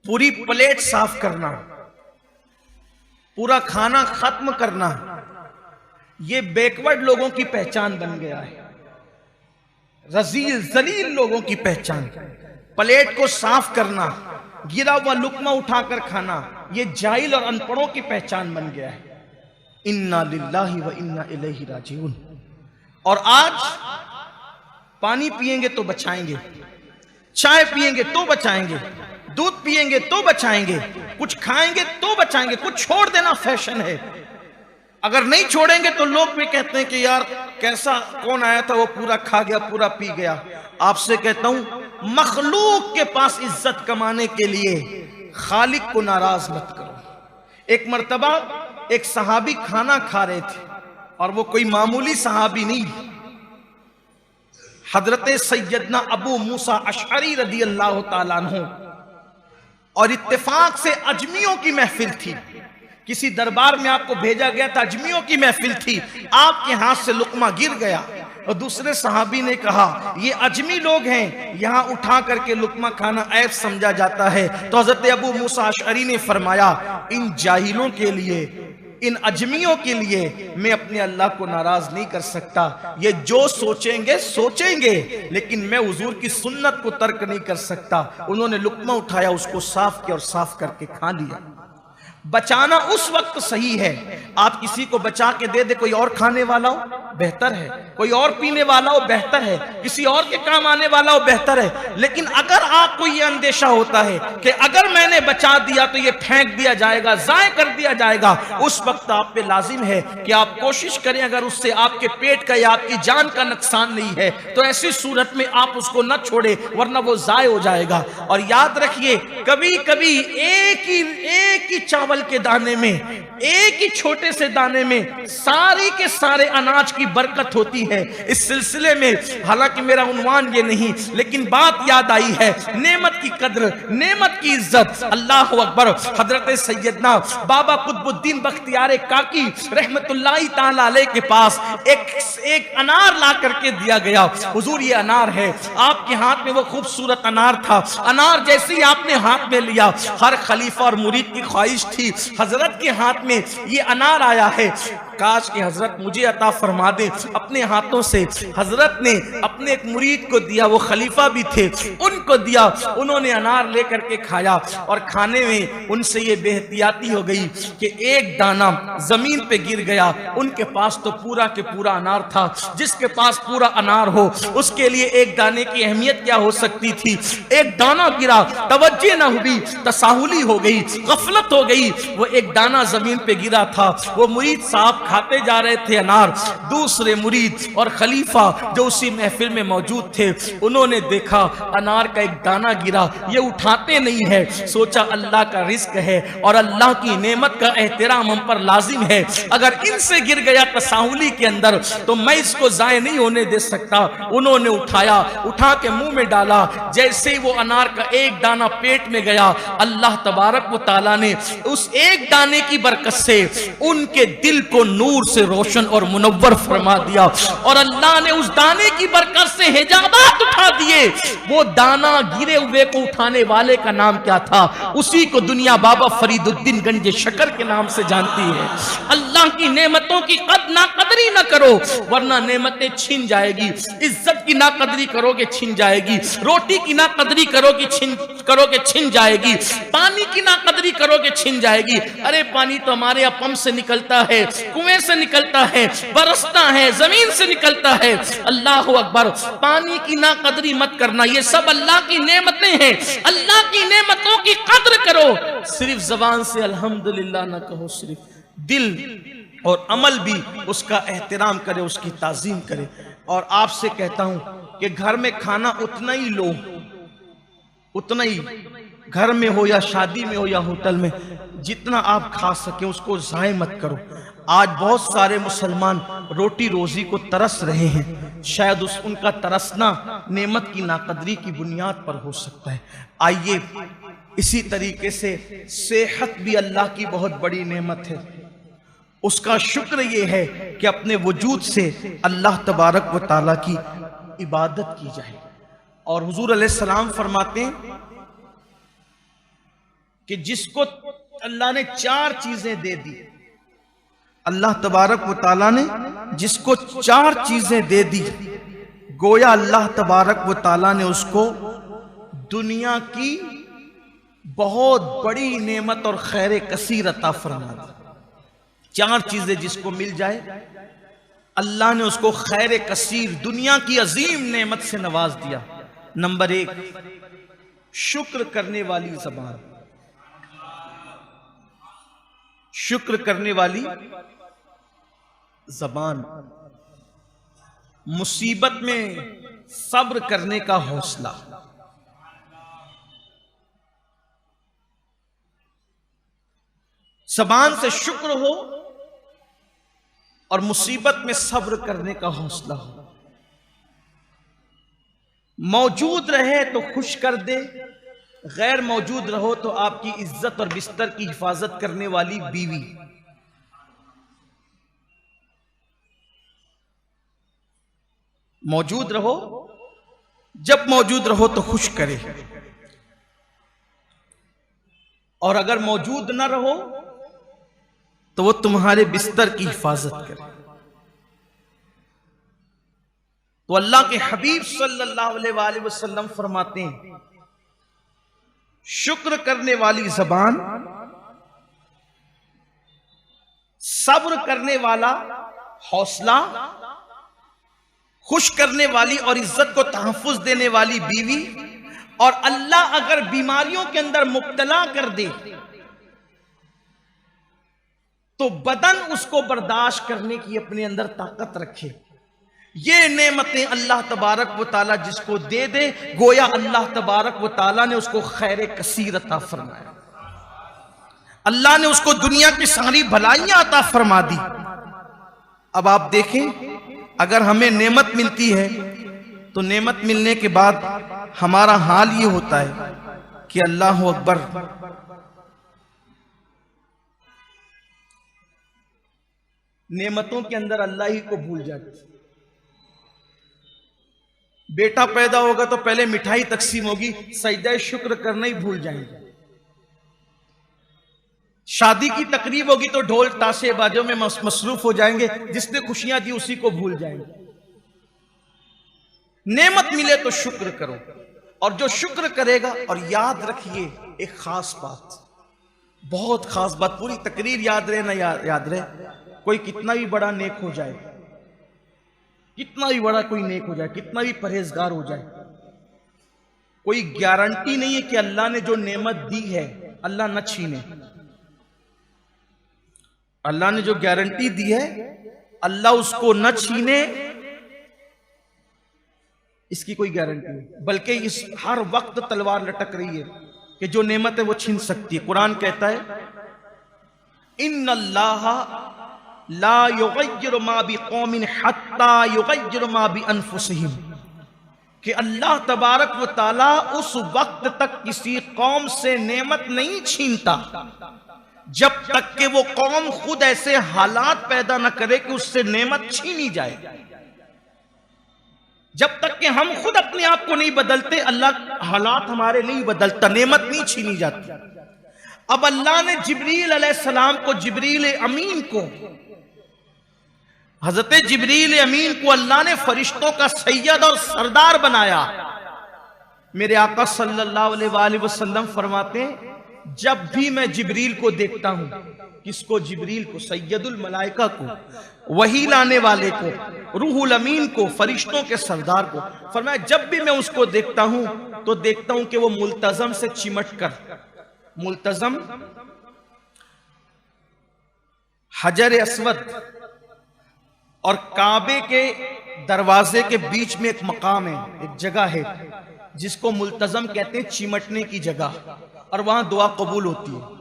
[SPEAKER 1] पूरी प्लेट साफ करना, पूरा खाना खत्म करना, ये बैकवर्ड लोगों की पहचान बन गया है, रजील जलील लोगों की पहचान। प्लेट को साफ करना, गिरा हुआ लुकमा उठाकर खाना, ये जाहिल और अनपढ़ों की पहचान बन गया है। इन्ना लिल्लाहि व इन्ना इलैहि राजिऊन। और आज पानी पिएंगे तो बचाएंगे, चाय पिएंगे तो बचाएंगे, दूध पिएंगे तो बचाएंगे, कुछ खाएंगे तो बचाएंगे, कुछ छोड़ देना फैशन है। अगर नहीं छोड़ेंगे तो लोग भी कहते हैं कि यार कैसा, कौन आया था वो पूरा खा गया, पूरा पी गया। आपसे कहता हूं, मखलूक के पास इज्जत कमाने के लिए खालिक को नाराज मत करो। एक मर्तबा एक सहाबी खाना खा रहे थे और वो कोई मामूली सहाबी नहीं, हजरत सैयदना अबू मूसा अशअरी रदी अल्लाह तआला अन्हु, और इत्तेफाक से अजमियों की महफिल थी, किसी दरबार में आपको भेजा गया था, अजमियों की महफिल थी, आपके हाथ से लुकमा गिर गया और दूसरे सहाबी ने कहा ये अजमी लोग हैं, यहां उठा करके लुकमा खाना ऐब समझा जाता है। तो हजरत अबू मूसा अशअरी ने फरमाया, इन जाहिलों के लिए, इन अजमियों के लिए मैं अपने अल्लाह को नाराज नहीं कर सकता। ये जो सोचेंगे सोचेंगे, लेकिन मैं हुजूर की सुन्नत को तर्क नहीं कर सकता। उन्होंने लुकमा उठाया, उसको साफ किया और साफ करके खा लिया। बचाना उस वक्त सही है, आप किसी को बचा के दे दे, कोई और खाने वाला हो बेहतर है, कोई और पीने वाला हो बेहतर है, किसी और के काम आने वाला हो बेहतर है। लेकिन अगर आपको ये अंदेशा होता है कि अगर मैंने बचा दिया तो ये फेंक दिया जाएगा, जाय कर दिया जाएगा, उस वक्त आप पे लाजिम है कि आप कोशिश करें, अगर उससे आपके पेट का या आपकी जान का नुकसान नहीं है तो ऐसी सूरत में आप उसको न छोड़े, वरना वो जाय हो जाएगा। और याद रखिए, कभी कभी एक ही चावल के दाने में, एक ही छोटे से दाने में सारे के सारे अनाज की बरकत होती है। इस सिलसिले में हालांकि मेरा उन्वान ये नहीं, लेकिन बात याद आई है, नेमत की कद्र, नेमत की इज्जत। अल्लाह अकबर। हजरत सैयदना बाबा कुतुबुद्दीन बख्तियार काकी रहमतुल्लाहि ताला अलैह के पास एक अनार ला करके दिया गया। हुजूर ये अनार है, आपके हाथ में वो खूबसूरत अनार था। अनार जैसे ही आपने हाथ में लिया, हर खलीफा और मुरीद की ख्वाहिश थी हजरत के हाथ में ये अनार आया है, काश कि हजरत मुझे अता फरमा दे। अपने हाथों से हजरत ने अपने एक मुरीद को दिया, वो खलीफा भी थे, उनको दिया। उन्होंने अनार लेकर के खाया और खाने में उनसे ये बेहतियाती हो गई कि एक दाना जमीन पे गिर गया। उनके पास तो पूरा के पूरा अनार था। जिसके पास पूरा अनार हो उसके लिए एक दाने की अहमियत क्या हो सकती थी। एक दाना गिरा, तवज्जो न हुई, तसाहुली हो गई, गफलत हो गई। वो एक दाना जमीन पे गिरा था। वो मुरीद साहब खाते जा रहे थे अनार। दूसरे मुरीद और खलीफा जो उसी महफिल में मौजूद थे, उन्होंने देखा अनार का एक दाना गिरा, ये उठाते नहीं है। सोचा अल्लाह का रिस्क है और अल्लाह की नेमत का एहतराम हम पर लाजिम है। अगर इनसे गिर गया तसाहुली के अंदर तो मैं इसको जाय नहीं होने दे सकता। उन्होंने उठाया, उठा के मुंह में डाला। जैसे ही वो अनार का एक दाना पेट में गया, अल्लाह तबारक व तआला ने उस एक दाने की बरकत से उनके दिल को नूर से रोशन और मुनव्वर फरमा दिया। और अल्लाह ने उस दाने की बरकत से हिजाबात उठा दिए। वो दाना गिरे हुए को उठाने वाले का नाम क्या था? उसी को दुनिया बाबा फरीदुद्दीन गंज शकर के नाम से जानती है। अल्लाह की नेमतों की नाकदरी न करो वरना नेमतें छीन जाएगी। इज्जत की नाकदरी करोगे छीन जाएगी। रोटी की नाकदरी करोगे छीन जाएगी। पानी की नाकदरी करोगे छीन जाएगी। अरे पानी तो हमारे यहाँ पंप से निकलता है, कुएं से निकलता है, बरसता है, जमीन से निकलता है। अल्लाह अकबर। पानी की नाकदरी मत करना, ये सब अल्लाह की नेमतें हैं। अल्लाह की नेमतों की कद्र करो। सिर्फ जबान से अल्हम्दुलिल्लाह ना कहो, सिर्फ दिल और अमल भी उसका एहतराम करे, उसकी ताजीम करे। और आपसे कहता हूं कि घर में खाना उतना ही लो, उतना ही घर में हो या शादी में हो या होटल में, जितना आप खा सके उसको ज़ाय मत करो। आज बहुत सारे मुसलमान रोटी रोजी को तरस रहे हैं। शायद उनका तरसना नेमत की नाकदरी की बुनियाद पर हो सकता है। आइए इसी तरीके से सेहत भी अल्लाह की बहुत बड़ी नेमत है। उसका शुक्र ये है कि अपने वजूद से अल्लाह तबारक व ताला की इबादत की जाए। और हुजूर अलैहिस्सलाम फरमाते हैं कि जिसको अल्लाह ने 4 चीजें दे दी, अल्लाह तबारक व ताला ने जिसको 4 चीजें दे दी, गोया अल्लाह तबारक व ताला ने उसको दुनिया की बहुत बड़ी नेमत और खैर कसीर अता फरमा दी। 4 चीजें जिसको मिल जाए अल्लाह ने उसको खैर कसीर, दुनिया की अजीम नेमत से नवाज दिया। नंबर 1, शुक्र करने वाली ज़बान। शुक्र करने वाली ज़बान, मुसीबत में सब्र करने का हौसला। ज़बान से शुक्र हो और मुसीबत में सब्र करने का हौसला हो। मौजूद रहे तो खुश कर दे, गैर मौजूद रहो तो आपकी इज्जत और बिस्तर की हिफाजत करने वाली बीवी। मौजूद रहो, जब मौजूद रहो तो खुश करे, और अगर मौजूद ना रहो तो वो तुम्हारे बिस्तर की हिफाजत करे। तो अल्लाह के हबीब सल्लल्लाहु अलैहि वसल्लम फरमाते हैं, शुक्र करने वाली ज़बान, सब्र करने वाला हौसला, खुश करने वाली और इज्जत को तहफ्फुज देने वाली बीवी, और अल्लाह अगर बीमारियों के अंदर मुब्तला कर दे तो बदन उसको बर्दाश्त करने की अपने अंदर ताकत रखे। ये नेमतें अल्लाह तबारक व ताला जिसको दे दे, गोया अल्लाह तबारक व ताला ने उसको खैर कसीर अता फरमाया। अल्लाह ने उसको दुनिया की सारी भलाइयां अता फरमा दी। अब आप देखें, अगर हमें नेमत मिलती है तो नेमत मिलने के बाद हमारा हाल ये होता है कि अल्लाह अकबर, नेमतों के अंदर अल्लाह ही को भूल जाते। बेटा पैदा होगा तो पहले मिठाई तकसीम होगी, सजदा शुक्र करना ही भूल जाएंगे। शादी की तकरीब होगी तो ढोल ताशे बाजों में मसरूफ हो जाएंगे, जिसने खुशियां दी उसी को भूल जाएंगे। नेमत मिले तो शुक्र करो, और जो शुक्र करेगा, और याद रखिए एक खास बात, बहुत खास बात, पूरी तकरीर याद रहे ना याद रहे, कोई कितना भी बड़ा नेक हो जाए, कितना भी बड़ा कोई नेक हो जाए, कितना भी परहेजगार हो जाए, कोई गारंटी नहीं है कि अल्लाह ने जो नेमत दी है अल्लाह न छीने। अल्लाह ने जो गारंटी दी है अल्लाह उसको न छीने, इसकी कोई गारंटी नहीं, बल्कि इस हर वक्त तलवार लटक रही है कि जो नेमत है वो छीन सकती है। कुरान कहता है इन्नल्लाह ला युगय्यिरु मा बिकौमिन हत्ता युगय्यिरु मा बिअनफुसिहिम, कि अल्लाह तबारक व तआला उस वक्त तक किसी कौम से नेमत नहीं छीनता जब तक कि वो कौम खुद ऐसे हालात पैदा न करे कि उससे नेमत छीनी जाए। जब तक कि हम खुद अपने आप को नहीं बदलते, अल्लाह हालात हमारे नहीं बदलता, नेमत नहीं छीनी जाती। अब अल्लाह ने जिब्रील अलैहिस्सलाम को, जिब्रील अमीन को, हजरत जिब्रील अमीन को अल्लाह ने फरिश्तों का सैयद और सरदार बनाया। मेरे आका सल्लल्लाहु अलैहि वसल्लम फरमाते हैं जब भी मैं जिब्रील को देखता हूं, किसको? जिब्रील को, सैयदुल मलाइका को, वही लाने वाले को, रूहुल अमीन को, फरिश्तों के सरदार को, फरमाया जब भी मैं उसको देखता हूं तो देखता हूं कि वो मुल्तजम से चिमट कर, मुल्तजम हजर अस्वद और काबे के दरवाजे के बीच में एक मकाम है, एक जगह है जिसको मुल्तजम कहते हैं, चिमटने की जगह, और वहां दुआ कबूल होती है।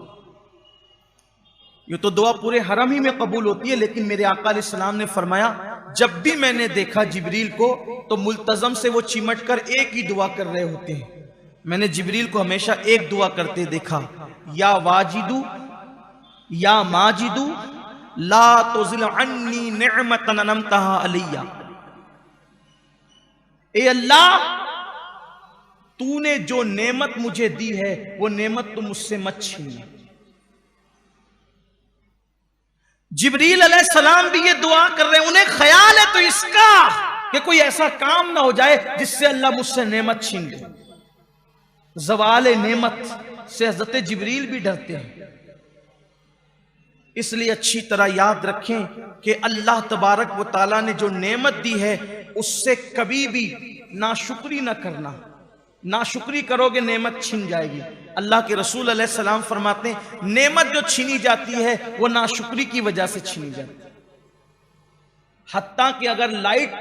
[SPEAKER 1] ये तो दुआ पूरे हरम ही में कबूल होती है, लेकिन मेरे आका अलैहिस्सलाम ने फरमाया जब भी मैंने देखा जिब्रील को तो मुल्तजम से वो चिमट कर एक ही दुआ कर रहे होते हैं। मैंने जिब्रील को हमेशा एक दुआ करते देखा, या वाजिदू या माजिदू ला तुज़िल अन्नी निअमतन अनअमतहा अलैया, ए अल्लाह तूने जो नेमत मुझे दी है वो नेमत तुम मुझसे मत छीन। जिब्रील अलैहिस्सलाम भी ये दुआ कर रहे हैं, उन्हें ख्याल है तो इसका कि कोई ऐसा काम ना हो जाए जिससे अल्लाह मुझसे नेमत छीन ले। ज़वाल नेमत से हज़रत जिब्रील भी डरते हैं। इसलिए अच्छी तरह याद रखें कि अल्लाह तबारक व तआला ने जो नेमत दी है उससे कभी भी नाशुक्री ना करना। नाशुक्री करोगे नेमत छीन जाएगी। अल्लाह के रसूल अलैहिस्सलाम फरमाते हैं नेमत जो छीनी जाती है वो नाशुक्री की वजह से छीनी जाती है। हत्ता कि अगर लाइट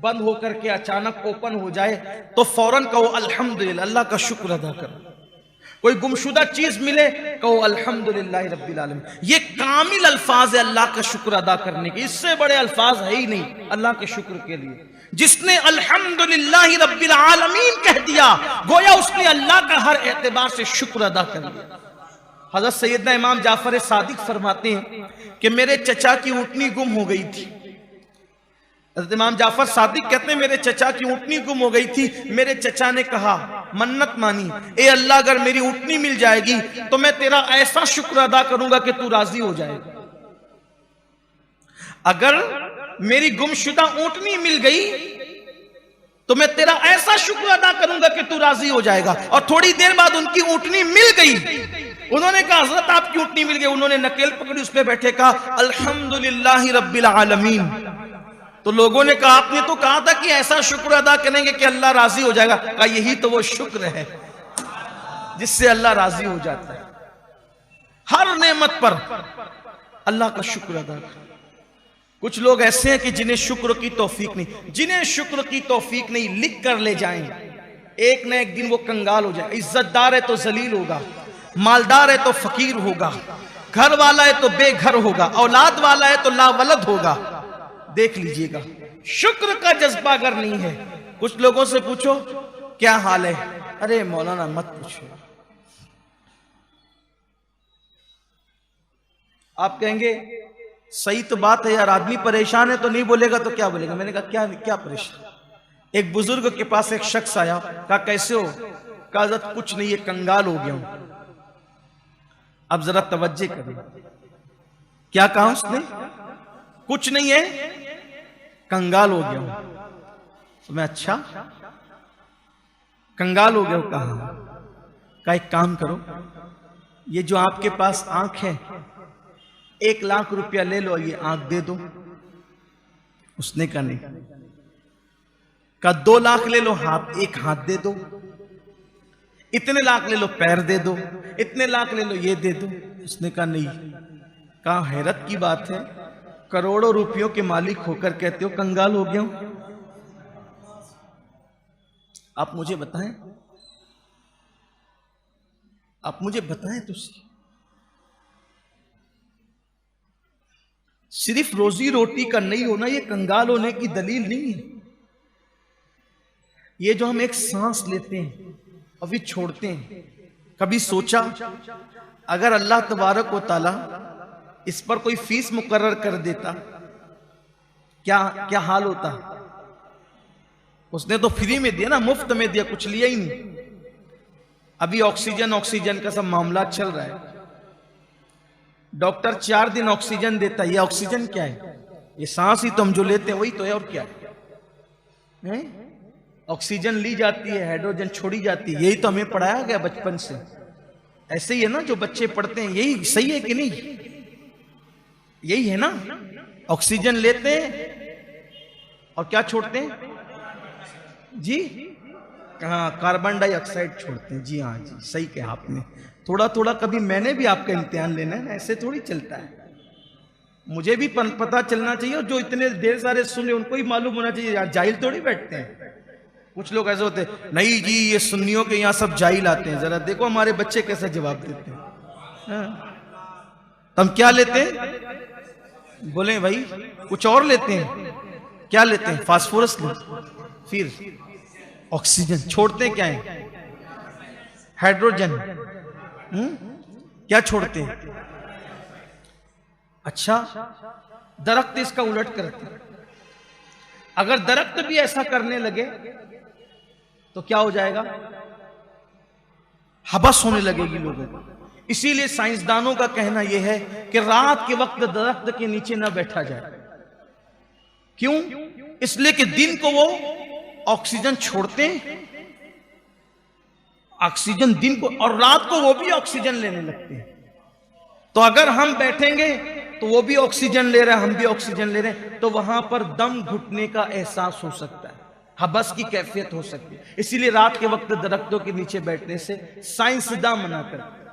[SPEAKER 1] बंद होकर के अचानक ओपन हो जाए तो फौरन कहो अल्हम्दुलिल्लाह, अल्लाह का शुक्र अदा करो। कोई गुमशुदा चीज मिले कहो अल्हम्दुलिल्लाह रब्बिल आलमीन। ये कामिल अल्फाज है अल्लाह का शुक्र अदा करने के, इससे बड़े अल्फाज है ही नहीं अल्लाह के शुक्र के लिए। जिसने अल्हम्दुलिल्लाह रब्बिल आलमीन कह दिया गोया उसने अल्लाह का हर एतबार से शुक्र अदा कर लिया। हजरत सैयदना इमाम जाफर सादिक फरमाते हैं कि मेरे चचा की ऊँटनी गुम हो गई थी। हजरत इमाम जाफर सादिक कहते हैं मेरे चचा की ऊँटनी गुम हो गई थी। मेरे चचा ने कहा, मन्नत मानी, ए अल्लाह अगर मेरी ऊँटनी मिल जाएगी तो मैं तेरा ऐसा शुक्र अदा करूंगा कि तू राजी हो जाएगा। अगर मेरी गुमशुदा ऊँटनी मिल गई तो मैं तेरा ऐसा शुक्र अदा करूंगा कि तू राजी हो जाएगा। और थोड़ी देर बाद उनकी ऊँटनी मिल गई। उन्होंने कहा हजरत आपकी ऊँटनी मिल गई। उन्होंने नकेल पकड़ी, उस पर बैठे कहा अल्हम्दुलिल्लाह रब्बिल आलमीन। तो लोगों ने कहा आपने तो कहा था कि ऐसा शुक्र अदा करेंगे कि अल्लाह राजी हो जाएगा। कहा यही तो वो शुक्र है जिससे अल्लाह राजी हो जाता है। हर नेमत पर अल्लाह का शुक्र अदा करें। कुछ लोग ऐसे हैं कि जिन्हें शुक्र की तौफीक नहीं, जिन्हें शुक्र की तौफीक नहीं, लिख कर ले जाएं, एक न एक दिन वो कंगाल हो जाए। इज्जतदार है तो जलील होगा, मालदार है तो फकीर होगा, घर वाला है तो बेघर होगा, औलाद वाला है तो लावलद होगा। देख लीजिएगा, शुक्र का जज्बा अगर नहीं है, कुछ लोगों से पूछो क्या हाल है, अरे मौलाना मत पूछो। आप कहेंगे सही तो बात है यार, आदमी परेशान है तो नहीं बोलेगा तो क्या बोलेगा। मैंने कहा क्या परेशान। एक बुजुर्ग के पास एक शख्स आया, कहा कैसे हो, कहा कुछ नहीं, ये कंगाल हो गया हूं। अब जरा तवज्जो करें, क्या कहा उसने? कुछ नहीं है, कंगाल हो गया हूं। तो मैं अच्छा कंगाल हो गया हूं? कहा एक काम करो, ये जो आपके पास आंख है 1 लाख रुपया ले लो, ये आंख दे दो। उसने कहा नहीं। कहा 2 लाख ले लो, हाथ, एक हाथ दे दो। इतने लाख ले लो, पैर दे दो। इतने लाख ले लो, ये दे दो। उसने कहा नहीं। कहा हैरत की बात है, करोड़ों रुपयों के मालिक होकर कहते हो कंगाल हो गया हूं। आप मुझे बताएं, आप मुझे बताएं तो सिर्फ रोजी रोटी का नहीं होना ये कंगाल होने की दलील नहीं है। ये जो हम एक सांस लेते हैं और फिर छोड़ते हैं, कभी सोचा अगर अल्लाह तबारक व तआला इस पर कोई फीस मुकर्रर कर देता, क्या क्या हाल होता? उसने तो फ्री में दिया ना, मुफ्त में दिया, कुछ लिया ही नहीं। अभी ऑक्सीजन का सब मामला चल रहा है। डॉक्टर 4 दिन ऑक्सीजन देता है। ये ऑक्सीजन क्या है? ये सांस ही तो हम जो लेते हैं वही तो है, और क्या है? ऑक्सीजन ली जाती है, हाइड्रोजन छोड़ी जाती है। यही तो हमें पढ़ाया गया बचपन से। ऐसे ही है ना जो बच्चे पढ़ते हैं, यही सही है कि नहीं? यही है ना, ऑक्सीजन लेते हैं और क्या छोड़ते हैं जी? कहा कार्बन डाइऑक्साइड छोड़ते हैं। जी हाँ जी, सही कहा आपने। थोड़ा थोड़ा कभी मैंने भी आपका इम्तिहान लेना है, ऐसे थोड़ी चलता है। मुझे भी पता चलना चाहिए, और जो इतने ढेर सारे सुने उनको ही मालूम होना चाहिए। यार जाहिल थोड़ी बैठते हैं। कुछ लोग ऐसे होते हैं, नहीं जी ये सुन्नियों के यहाँ सब जाहिल आते हैं। जरा देखो हमारे बच्चे कैसा जवाब देते हैं। हम क्या लेते हैं? बोले भाई कुछ और लेते हैं। क्या लेते हैं? फास्फोरस लेते, फिर ऑक्सीजन छोड़ते क्या है? हाइड्रोजन। क्या छोड़ते हैं? अच्छा, दरख्त इसका उलट करते हैं। अगर दरख्त भी ऐसा करने लगे तो क्या हो जाएगा? हबस होने लगेगी लोगों को। इसीलिए साइंसदानों का कहना यह है कि रात के वक्त दरख्त के नीचे न बैठा जाए। क्यों? इसलिए कि दिन को वो ऑक्सीजन छोड़ते हैं, ऑक्सीजन दिन को, और रात को वो भी ऑक्सीजन लेने लगते हैं। तो अगर हम बैठेंगे तो वो भी ऑक्सीजन ले रहे हैं, हम भी ऑक्सीजन ले रहे हैं, तो वहां पर दम घुटने का एहसास हो सकता है, हबस की कैफियत हो सकती है। इसीलिए रात के वक्त दरख्तों के नीचे बैठने से साइंसदान मना करते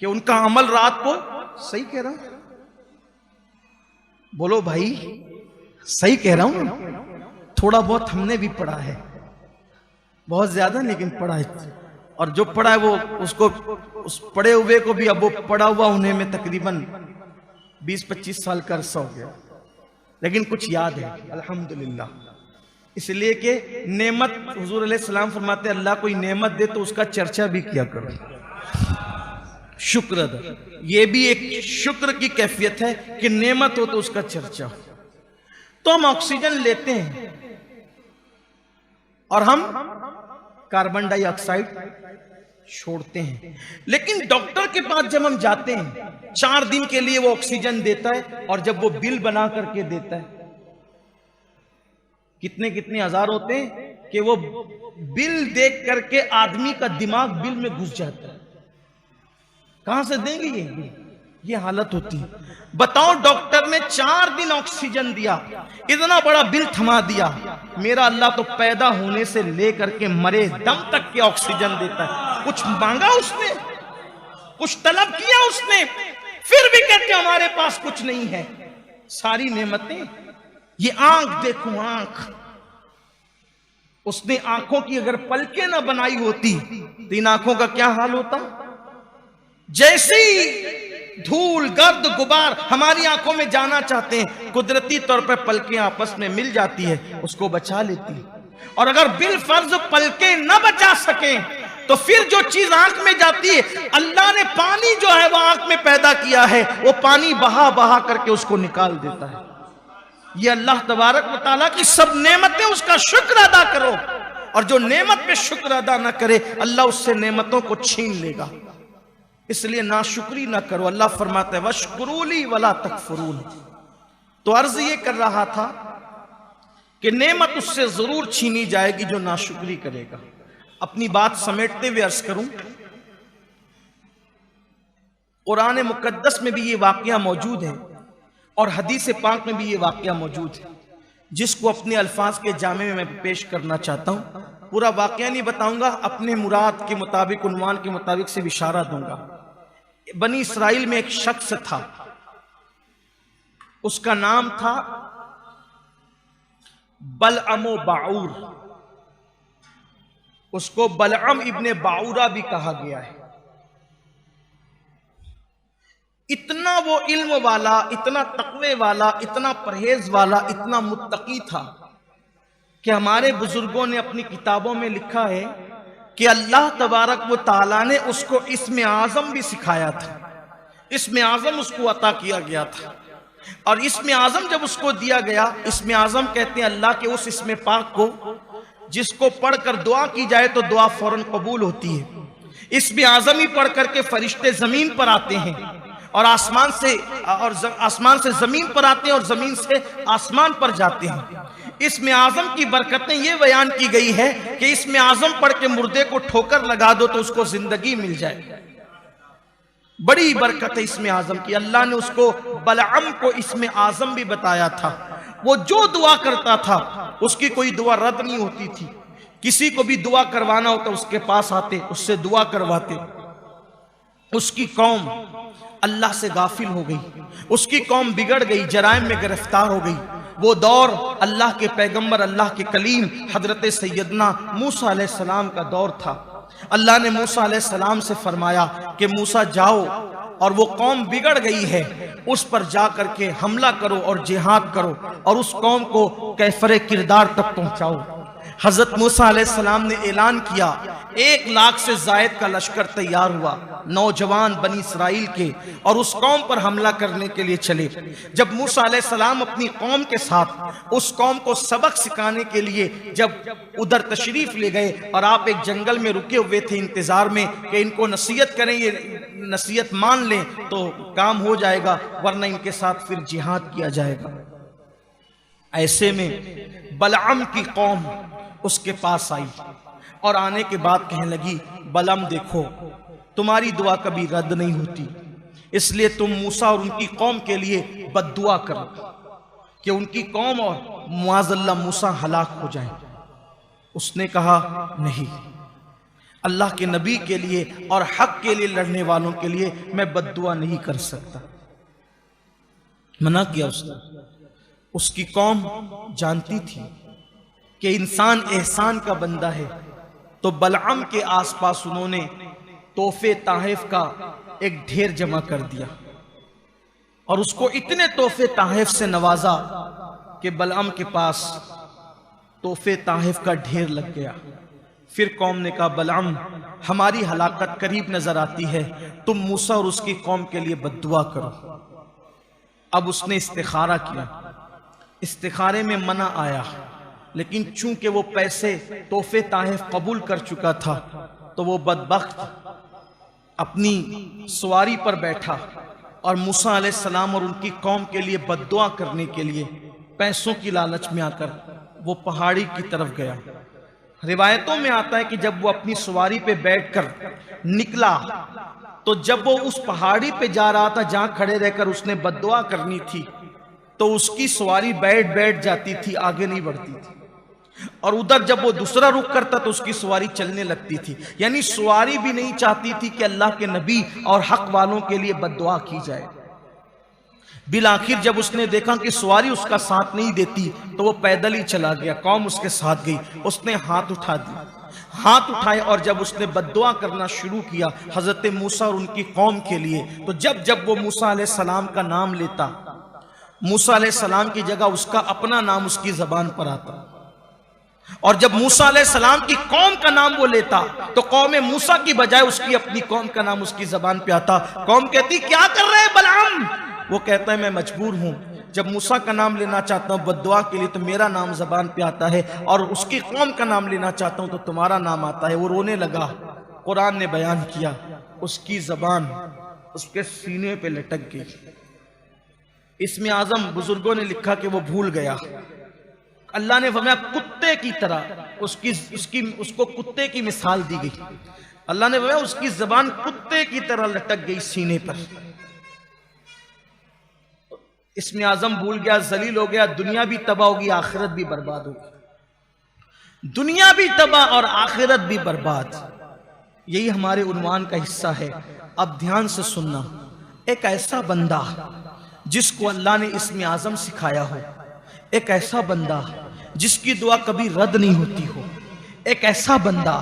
[SPEAKER 1] कि उनका अमल रात को, सही कह रहा हूं? बोलो भाई, सही कह रहा हूं? थोड़ा बहुत हमने भी पढ़ा है, बहुत ज्यादा लेकिन पढ़ा है। और जो पढ़ा है वो उसको, उस पढ़े हुए को भी अब वो पढ़ा हुआ होने में तकरीबन 20-25 साल का अरसा हो गया, लेकिन कुछ याद है अल्हम्दुलिल्लाह। इसलिए कि नेमत, हुजूर अलैहिस्सलाम फरमाते हैं अल्लाह कोई नेमत दे तो उसका चर्चा भी किया करो, शुक्र अदा। ये भी एक शुक्र की कैफियत है कि नेमत हो तो उसका चर्चा हो। तो हम ऑक्सीजन लेते हैं और हम कार्बन डाइऑक्साइड छोड़ते हैं। लेकिन डॉक्टर के पास जब हम जाते हैं 4 दिन के लिए वो ऑक्सीजन देता है, और जब वो बिल बना करके देता है, कितने कितने हजार होते हैं कि वो बिल देख करके आदमी का दिमाग बिल में घुस जाता है। कहां से देंगे ये हालत होती है। बताओ, डॉक्टर ने 4 दिन ऑक्सीजन दिया, इतना बड़ा बिल थमा दिया। मेरा अल्लाह तो पैदा होने से लेकर के मरे दम तक के ऑक्सीजन देता है। कुछ मांगा उसने? कुछ तलब किया उसने? फिर भी कहते हमारे पास कुछ नहीं है। सारी नेमतें, ये आंख देखो, आंख, उसने आंखों की अगर पलकें ना बनाई होती तो इन आंखों का क्या हाल होता? जैसे ही धूल, गर्द, गुबार हमारी आंखों में जाना चाहते हैं, कुदरती तौर पर पलकें आपस में मिल जाती है, उसको बचा लेती है। और अगर बिल फर्ज पलकें न बचा सके तो फिर जो चीज आंख में जाती है, अल्लाह ने पानी जो है वो आंख में पैदा किया है, वो पानी बहा बहा करके उसको निकाल देता है। ये अल्लाह तबारक व तआला की सब नेमतें, उसका शुक्र अदा करो। और जो नेमत पे शुक्र अदा ना करे, अल्लाह उससे नेमतों को छीन लेगा। इसलिए नाशुक्री ना करो। अल्लाह फरमाता है वशकुरूली वला तकफुरून। तो अर्ज ये कर रहा था कि नेमत उससे जरूर छीनी जाएगी जो नाशुक्री करेगा। अपनी बात समेटते हुए अर्ज करूं, कुरान मुकद्दस में भी ये वाकया मौजूद है और हदीस पाक में भी ये वाकया मौजूद है, जिसको अपने अल्फाज के जामे में मैं पेश करना चाहता हूं। पूरा वाकया नहीं बताऊंगा, अपने मुराद के मुताबिक, उन्वान के मुताबिक से इशारा दूंगा। बनी इसराइल में एक शख्स था, उसका नाम था बलअमो बाऊर। उसको बलअम इब्ने बाऊरा भी कहा गया है। इतना वो इल्म वाला, इतना तकवे वाला, इतना परहेज वाला, इतना मुत्तकी था कि हमारे बुजुर्गों ने अपनी किताबों में लिखा है कि अल्लाह तबारक व तआला ने उसको इस्म आज़म भी सिखाया था। इस्म आज़म उसको अता किया गया था। और इस्म आज़म जब उसको दिया गया, इस्म आज़म कहते हैं अल्लाह के उस इस्म पाक को जिसको पढ़कर दुआ की जाए तो दुआ फौरन कबूल होती है। इस्म आज़म ही पढ़ करके फरिश्ते जमीन पर आते हैं और आसमान से जमीन पर आते हैं और जमीन से आसमान पर जाते हैं। इस्म आज़म की बरकतें ये बयान की गई है कि इस्म आज़म पढ़ के मुर्दे को ठोकर लगा दो तो उसको जिंदगी मिल जाए। बड़ी बरकत है इस्म आज़म की। अल्लाह ने उसको बलअम को इस्म आज़म भी बताया था। वो जो दुआ करता था उसकी कोई दुआ रद्द नहीं होती थी। किसी को भी दुआ करवाना होता उसके पास आते, उससे दुआ करवाते। उसकी कौम अल्लाह से गाफिल हो गई, उसकी कौम बिगड़ गई, जराइम में गिरफ्तार हो गई। वो दौर अल्लाह के पैगंबर, अल्लाह के कलीम हजरत सैयदना मूसा अलैहिस्सलाम का दौर था। अल्लाह ने मूसा अलैहिस्सलाम से फरमाया कि मूसा जाओ और वो कौम बिगड़ गई है उस पर जा करके हमला करो और जिहाद करो और उस कौम को कैफरे किरदार तक पहुंचाओ। हजरत मूसा अलैहिस्सलाम ने ऐलान किया, 1 लाख से जायद का लश्कर तैयार हुआ, नौजवान बनी इसराइल के, और उस कौम पर हमला करने के लिए चले। जब मूसा अलैहिस्सलाम अपनी कौम के साथ उस कौम को सबक सिखाने के लिए जब उधर तशरीफ ले गए और आप एक जंगल में रुके हुए थे इंतजार में कि इनको नसीहत करें, ये नसीहत मान लें तो काम हो जाएगा, वरना इनके साथ फिर जिहाद किया जाएगा। ऐसे में बलअम की कौम उसके पास आई और आने के बाद कहने लगी, बलअम देखो तुम्हारी दुआ कभी रद्द नहीं होती, इसलिए तुम मूसा और उनकी कौम के लिए बद्दुआ करो कि उनकी कौम और मुआज़ल्लाह मूसा हलाक हो जाए। उसने कहा नहीं, अल्लाह के नबी के लिए और हक के लिए लड़ने वालों के लिए मैं बद्दुआ नहीं कर सकता। मना किया उसने। उसकी कौम जानती थी कि इंसान एहसान का बंदा है, तो बलअम के आसपास उन्होंने तोहफे ताहिफ का एक ढेर जमा कर दिया और उसको इतने तोहफे ताहिफ से नवाजा कि बलअम के पास तोहफे ताहिफ का ढेर लग गया। फिर कौम ने कहा, बलअम हमारी हलाकत करीब नजर आती है, तुम मूसा और उसकी कौम के लिए बद्दुआ करो। अब उसने इस्तिखारा किया, इस्तिखारे में मना आया, लेकिन चूंकि वो पैसे तोहफे ताहिफ कबूल कर चुका था तो वो बदबख्त अपनी सवारी पर बैठा और मूसा अलैहिस्सलाम और उनकी कौम के लिए बद्दुआ करने के लिए पैसों की लालच में आकर वो पहाड़ी की तरफ गया। रिवायतों में आता है कि जब वो अपनी सवारी पे बैठकर निकला तो जब वो उस पहाड़ी पे जा रहा था जहां खड़े रहकर उसने बद्दुआ करनी थी, तो उसकी सवारी बैठ जाती थी, आगे नहीं बढ़ती थी। और उधर जब वो दूसरा रुख करता तो उसकी सवारी चलने लगती थी। यानी सवारी भी नहीं चाहती थी कि अल्लाह के नबी और हक वालों के लिए बद्दुआ की जाए। बिल आखिर जब उसने देखा कि सवारी उसका साथ नहीं देती तो वो पैदल ही चला गया, कौम उसके साथ गई। उसने हाथ उठा दिया, हाथ उठाए और जब उसने बद्दुआ करना शुरू किया हजरत मूसा और उनकी कौम के लिए, तो जब वो मूसा अलैहिस्सलाम का नाम लेता, मूसा अलैहिस्सलाम की जगह उसका अपना नाम उसकी जबान पर आता, और जब मूसा अलैहिस्सलाम की कौम का नाम वो लेता तो कौम मूसा की बजाय उसकी अपनी कौम का नाम उसकी जबान पे आता। कौम कहती, क्या कर रहे हैं बलअम? वो कहता है, मैं मजबूर हूं, जब मूसा का नाम लेना चाहता हूं बद्दुआ के लिए तो मेरा नाम जबान पे आता है, और उसकी कौम का नाम लेना चाहता हूं तो तुम्हारा नाम आता है। वो रोने लगा। कुरान ने बयान किया उसकी जबान उसके सीने पे लटक गई। इसमें आजम बुजुर्गों ने लिखा कि वो भूल गया। अल्लाह ने फरमाया कुत्ते की तरह उसको कुत्ते की मिसाल दी गई। अल्लाह ने फरमाया उसकी जबान कुत्ते की तरह लटक गई सीने पर। इसमें आजम भूल गया, जलील हो गया, दुनिया भी तबाह होगी, आखिरत भी बर्बाद होगी। दुनिया भी तबाह और आखिरत भी बर्बाद। यही हमारे उन्वान का हिस्सा है। अब ध्यान से सुनना। एक ऐसा बंदा जिसको अल्लाह ने इसमें आजम सिखाया हो, एक ऐसा बंदा जिसकी दुआ कभी रद्द नहीं होती हो, एक ऐसा बंदा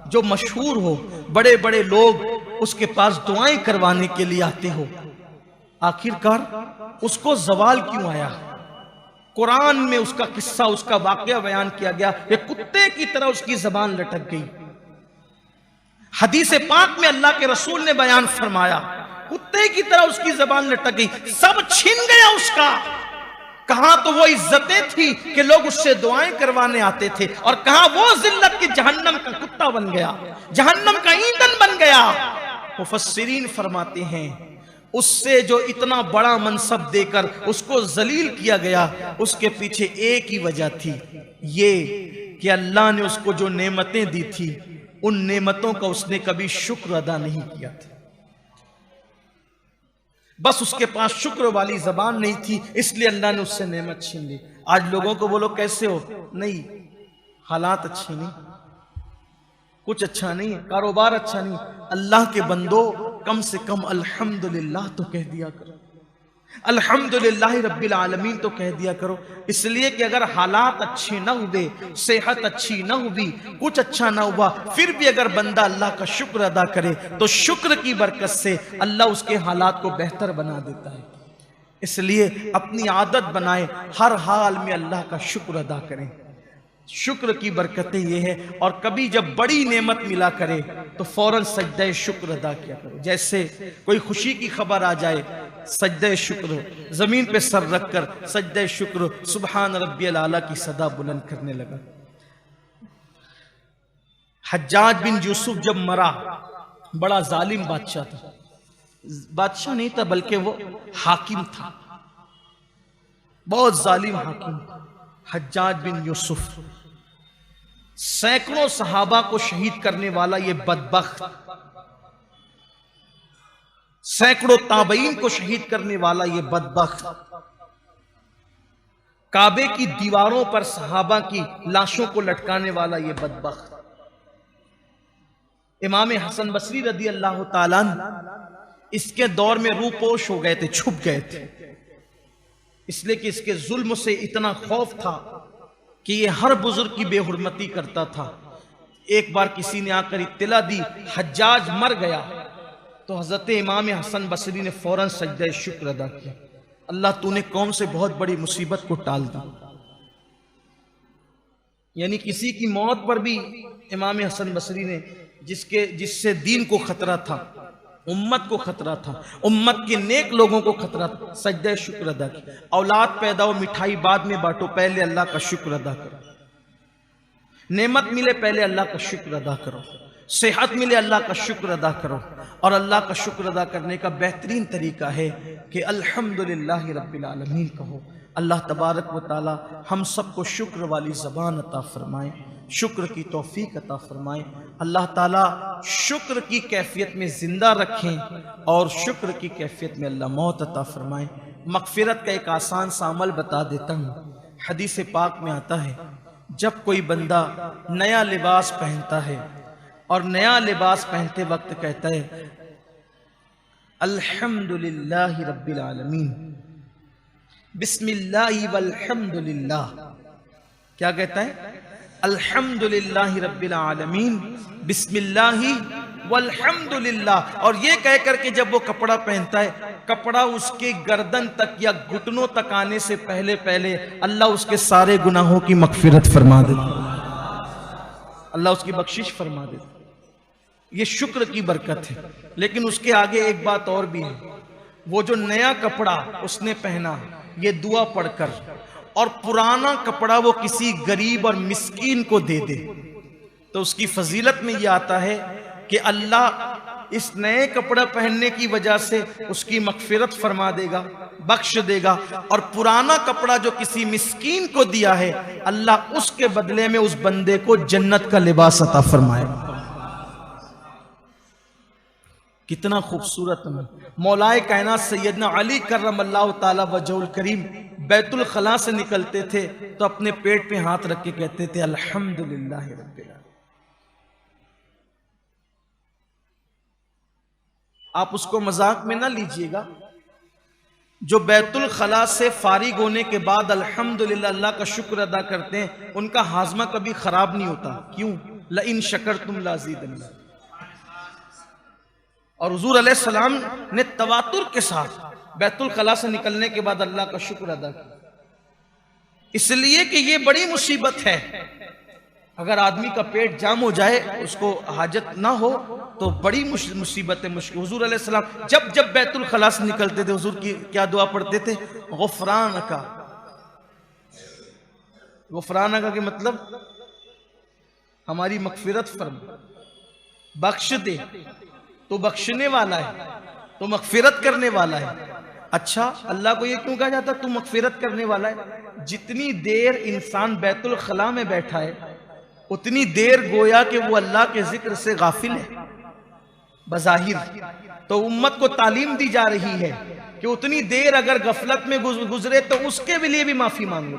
[SPEAKER 1] जो मशहूर हो, बड़े बड़े लोग उसके पास दुआएं करवाने के लिए आते हो, आखिरकार उसको जवाल क्यों आया? कुरान में उसका किस्सा, उसका वाकया बयान किया गया। ये कुत्ते की तरह उसकी जबान लटक गई। हदीस पाक में अल्लाह के रसूल ने बयान फरमाया, कुत्ते की तरह उसकी जबान लटक गई, सब छिन गया उसका। कहां तो वो इज्जतें थी कि लोग उससे दुआएं करवाने आते थे, और कहां वो जिल्लत की जहन्नम का कुत्ता बन गया, जहन्नम का ईंधन बन गया। मुफस्सिरीन फरमाते हैं उससे जो इतना बड़ा मनसब देकर उसको जलील किया गया, उसके पीछे एक ही वजह थी, ये कि अल्लाह ने उसको जो नेमतें दी थी, उन नेमतों का उसने कभी शुक्र अदा नहीं किया था। बस उसके पास शुक्र वाली जबान नहीं थी, इसलिए अल्लाह ने उससे नेमत छीन ली। आज लोगों को बोलो कैसे हो, नहीं, हालात अच्छे नहीं, कुछ अच्छा नहीं है, कारोबार अच्छा नहीं। अल्लाह के बंदो कम से कम अल्हम्दुलिल्लाह तो कह दिया करो, अल्हम्दुलिल्लाह रब्बिल आलमीन तो कह दिया करो। इसलिए कि अगर हालात अच्छे ना हुए, सेहत अच्छी ना हुई, कुछ अच्छा ना हुआ, फिर भी अगर बंदा अल्लाह का शुक्र अदा करे तो शुक्र की बरकत से अल्लाह उसके हालात को बेहतर बना देता है। इसलिए अपनी आदत बनाए हर हाल में अल्लाह का शुक्र अदा करें। शुक्र की बरकतें ये है। और कभी जब बड़ी नेमत मिला करे तो फौरन सजदे शुक्र अदा किया करो। जैसे कोई खुशी की खबर आ जाए, सजदे शुक्र, जमीन पे सर रखकर सजदे शुक्र, सुबहान रब्बियल आला की सदा बुलंद करने लगा। हज्जाज बिन यूसुफ जब मरा, बड़ा जालिम बादशाह था, बादशाह नहीं था बल्कि वो हाकिम था, बहुत जालिम हाकिम था हज्जाज बिन यूसुफ। सैकड़ों सहाबा को शहीद करने वाला ये बदबख्त, सैकड़ों ताबईन को शहीद करने वाला ये बदबख्त, काबे की दीवारों पर सहाबा की लाशों को लटकाने वाला ये बदबख्त, इमाम हसन बसरी रदी अल्लाह ताला इसके दौर में रूपोश हो गए थे, छुप गए थे, इसलिए कि इसके जुल्म से इतना खौफ था कि ये हर बुजुर्ग की बेहुरमती करता था। एक बार किसी ने आकर इत्तला दी हज्जाज मर गया, तो हजरत इमाम हसन बसरी ने फौरन सजदे शुक्र अदा किया, अल्लाह तूने कौम से बहुत बड़ी मुसीबत को टाल दी। यानी किसी की मौत पर भी इमाम हसन बसरी ने, जिससे दीन को खतरा था, उम्मत को खतरा था, उम्मत के नेक लोगों को खतरा था, सजदे शुक्र अदा किया। औलाद पैदा हो, मिठाई बाद में बांटो, पहले अल्लाह का शुक्र अदा करो। नेमत मिले पहले अल्लाह का शुक्र अदा करो, सेहत मिले अल्लाह का शुक्र अदा करो। और अल्लाह का शुक्र अदा करने का बेहतरीन तरीका है कि अल्हम्दुलिल्लाह रब्बिल आलमीन कहो। अल्लाह तबारक व तआला हम सबको शुक्र वाली ज़बान अता फरमाए, शुक्र की तौफीक अता फरमाए। अल्लाह ताला शुक्र की कैफियत में ज़िंदा रखें और शुक्र की कैफियत में अल्लाह मौत अता फरमाए। मग़फ़िरत का एक आसान सा अमल बता देता हूँ। हदीस पाक में आता है, जब कोई बंदा नया लिबास पहनता है और नया लिबास पहनते वक्त कहता है अल्हम्दुलिल्लाहि रब्बिल आलमीन, बिस्मिल्लाहि वल्हम्दुलिल्लाह, क्या कहता है? अल्हम्दुलिल्लाहि रब्बिल आलमीन, बिस्मिल्लाहि वल्हम्दुलिल्लाह। और ये कह करके जब वो कपड़ा पहनता है, कपड़ा उसके गर्दन तक या घुटनों तक आने से पहले पहले अल्लाह उसके सारे गुनाहों की मग़फ़िरत फरमा देता, अल्लाह उसकी बख्शिश फरमा देता। ये शुक्र की बरकत है। लेकिन उसके आगे एक बात और भी है, वो जो नया कपड़ा उसने पहना ये दुआ पढ़कर, और पुराना कपड़ा वो किसी गरीब और मिस्कीन को दे दे, तो उसकी फजीलत में ये आता है कि अल्लाह इस नए कपड़ा पहनने की वजह से उसकी मगफिरत फरमा देगा, बख्श देगा। और पुराना कपड़ा जो किसी मिस्कीन को दिया है, अल्लाह उसके बदले में उस बंदे को जन्नत का लिबास अता फरमाएगा। कितना खूबसूरत मौलाए कायनात सैयदना अली करमल्लाहु ताला वजहुल करीम बैतुल खला से निकलते थे तो अपने पेट पे हाथ रख के कहते थे अल्हम्दुलिल्लाह रब्बिल आलमीन। आप उसको मजाक में ना लीजिएगा। जो बैतुल खला से फारिग होने के बाद अल्हम्दुलिल्लाह अल्लाह का शुक्र अदा करते हैं, उनका हाजमा कभी खराब नहीं होता। क्यों? लइन शकरतुम लाज़ीदन्नकुम। और हुजूर अलैहिस्सलाम ने तवातुर के साथ बैतुल खला से निकलने के बाद अल्लाह का शुक्र अदा किया, इसलिए कि ये बड़ी मुसीबत है। अगर आदमी का पेट जाम हो जाए, उसको हाजत ना हो, तो बड़ी मुसीबत है, मुश्किल। हुजूर अलैहिस्सलाम जब जब बैतुल खला से निकलते थे, हुजूर की क्या दुआ पढ़ते थे? गुफरानका। गुफरानका के मतलब हमारी मगफिरत फरमा, बख्श दे। तो बख्शने वाला है, तो मगफिरत करने वाला है। अच्छा, अल्लाह को ये क्यों कहा जाता तू मगफिरत करने वाला है? जितनी देर इंसान बैतुल खला में बैठा है, उतनी देर गोया कि वो अल्लाह के जिक्र से गाफिल है बज़ाहिर। तो उम्मत को तालीम दी जा रही है कि उतनी देर अगर गफलत में गुजरे तो उसके लिए भी माफी मांग लो,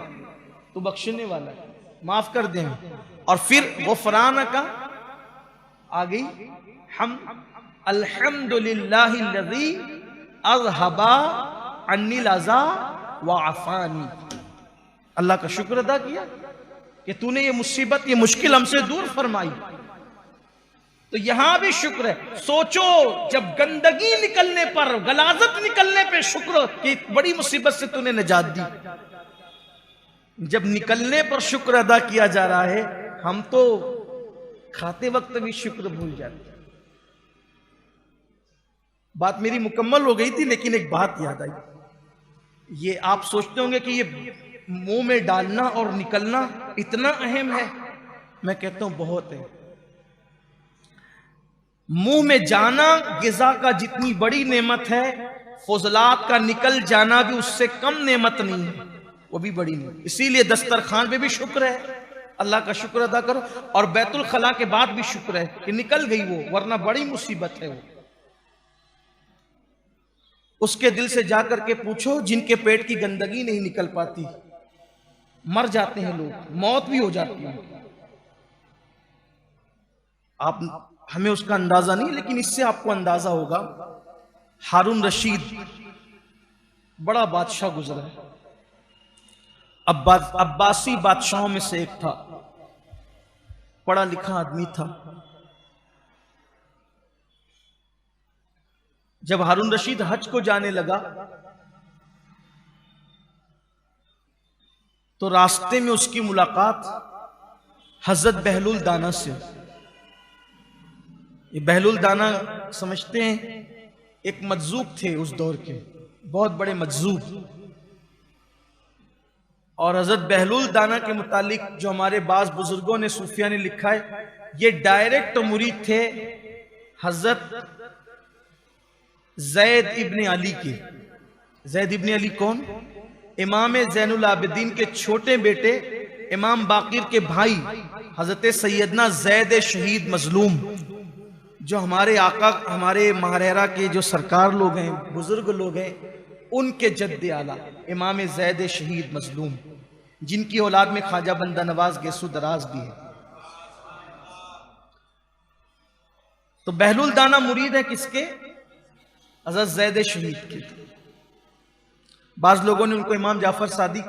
[SPEAKER 1] तो बख्शने वाला है, माफ कर दें। और फिर गुफरान का आ गई हम अल्हम्दुलिल्लाहिल्लज़ी अज़हबा अन्निल अज़ा व आफ़ानी। अल्लाह का शुक्र अदा किया कि तूने ये मुसीबत, ये मुश्किल हमसे दूर फरमाई। तो यहां भी शुक्र है। सोचो, जब गंदगी निकलने पर, गलाजत निकलने पे शुक्र कि बड़ी मुसीबत से तूने निजात दी, जब निकलने पर शुक्र अदा किया जा रहा है, हम तो खाते वक्त भी शुक्र भूल जाते हैं। बात मेरी मुकम्मल हो गई थी, लेकिन एक बात याद आई। ये आप सोचते होंगे कि ये मुंह में डालना और निकलना इतना अहम है। मैं कहता हूं बहुत है। मुंह में जाना गिज़ा का जितनी बड़ी नेमत है, फजलात का निकल जाना भी उससे कम नेमत नहीं है, वो भी बड़ी नेमत। इसीलिए दस्तरखान पे भी शुक्र है, अल्लाह का शुक्र अदा करो। और बैतुल खला के बाद भी शुक्र है कि निकल गई वो, वरना बड़ी मुसीबत है वो। उसके दिल से जाकर के पूछो, जिनके पेट की गंदगी नहीं निकल पाती, मर जाते हैं लोग, मौत भी हो जाती है। आप हमें उसका अंदाजा नहीं, लेकिन इससे आपको अंदाजा होगा। हारून रशीद बड़ा बादशाह गुजरा है, अब्बासी बादशाहों में से एक था, पढ़ा लिखा आदमी था। जब हारून रशीद हज को जाने लगा तो रास्ते में उसकी मुलाकात हजरत बहलुल दाना से। ये बहलुल दाना समझते हैं, एक मजजूब थे उस दौर के, बहुत बड़े मजजूब। और हजरत बहलुल दाना के मुतालिक जो हमारे बाज बुजुर्गों ने, सूफिया ने लिखा है, ये डायरेक्ट मुरीद थे हजरत ज़ैद इब्न अली के। ज़ैद इब्न अली कौन? इमाम ज़ैनुल आबिदीन के छोटे बेटे, इमाम बाकिर के भाई हजरत सैयदना ज़ैद शहीद मजलूम, जो हमारे आका, हमारे महरेरा के जो सरकार लोग हैं, बुजुर्ग लोग हैं, उनके जद्द आला इमाम ज़ैद शहीद मजलूम, जिनकी औलाद में ख्वाजा बंदा नवाज गेसु दराज भी है। तो बहलुल दाना मुरीद है किसके? हज़रत ज़ैद शहीद के। बाज लोगों ने उनको इमाम जाफर सादिक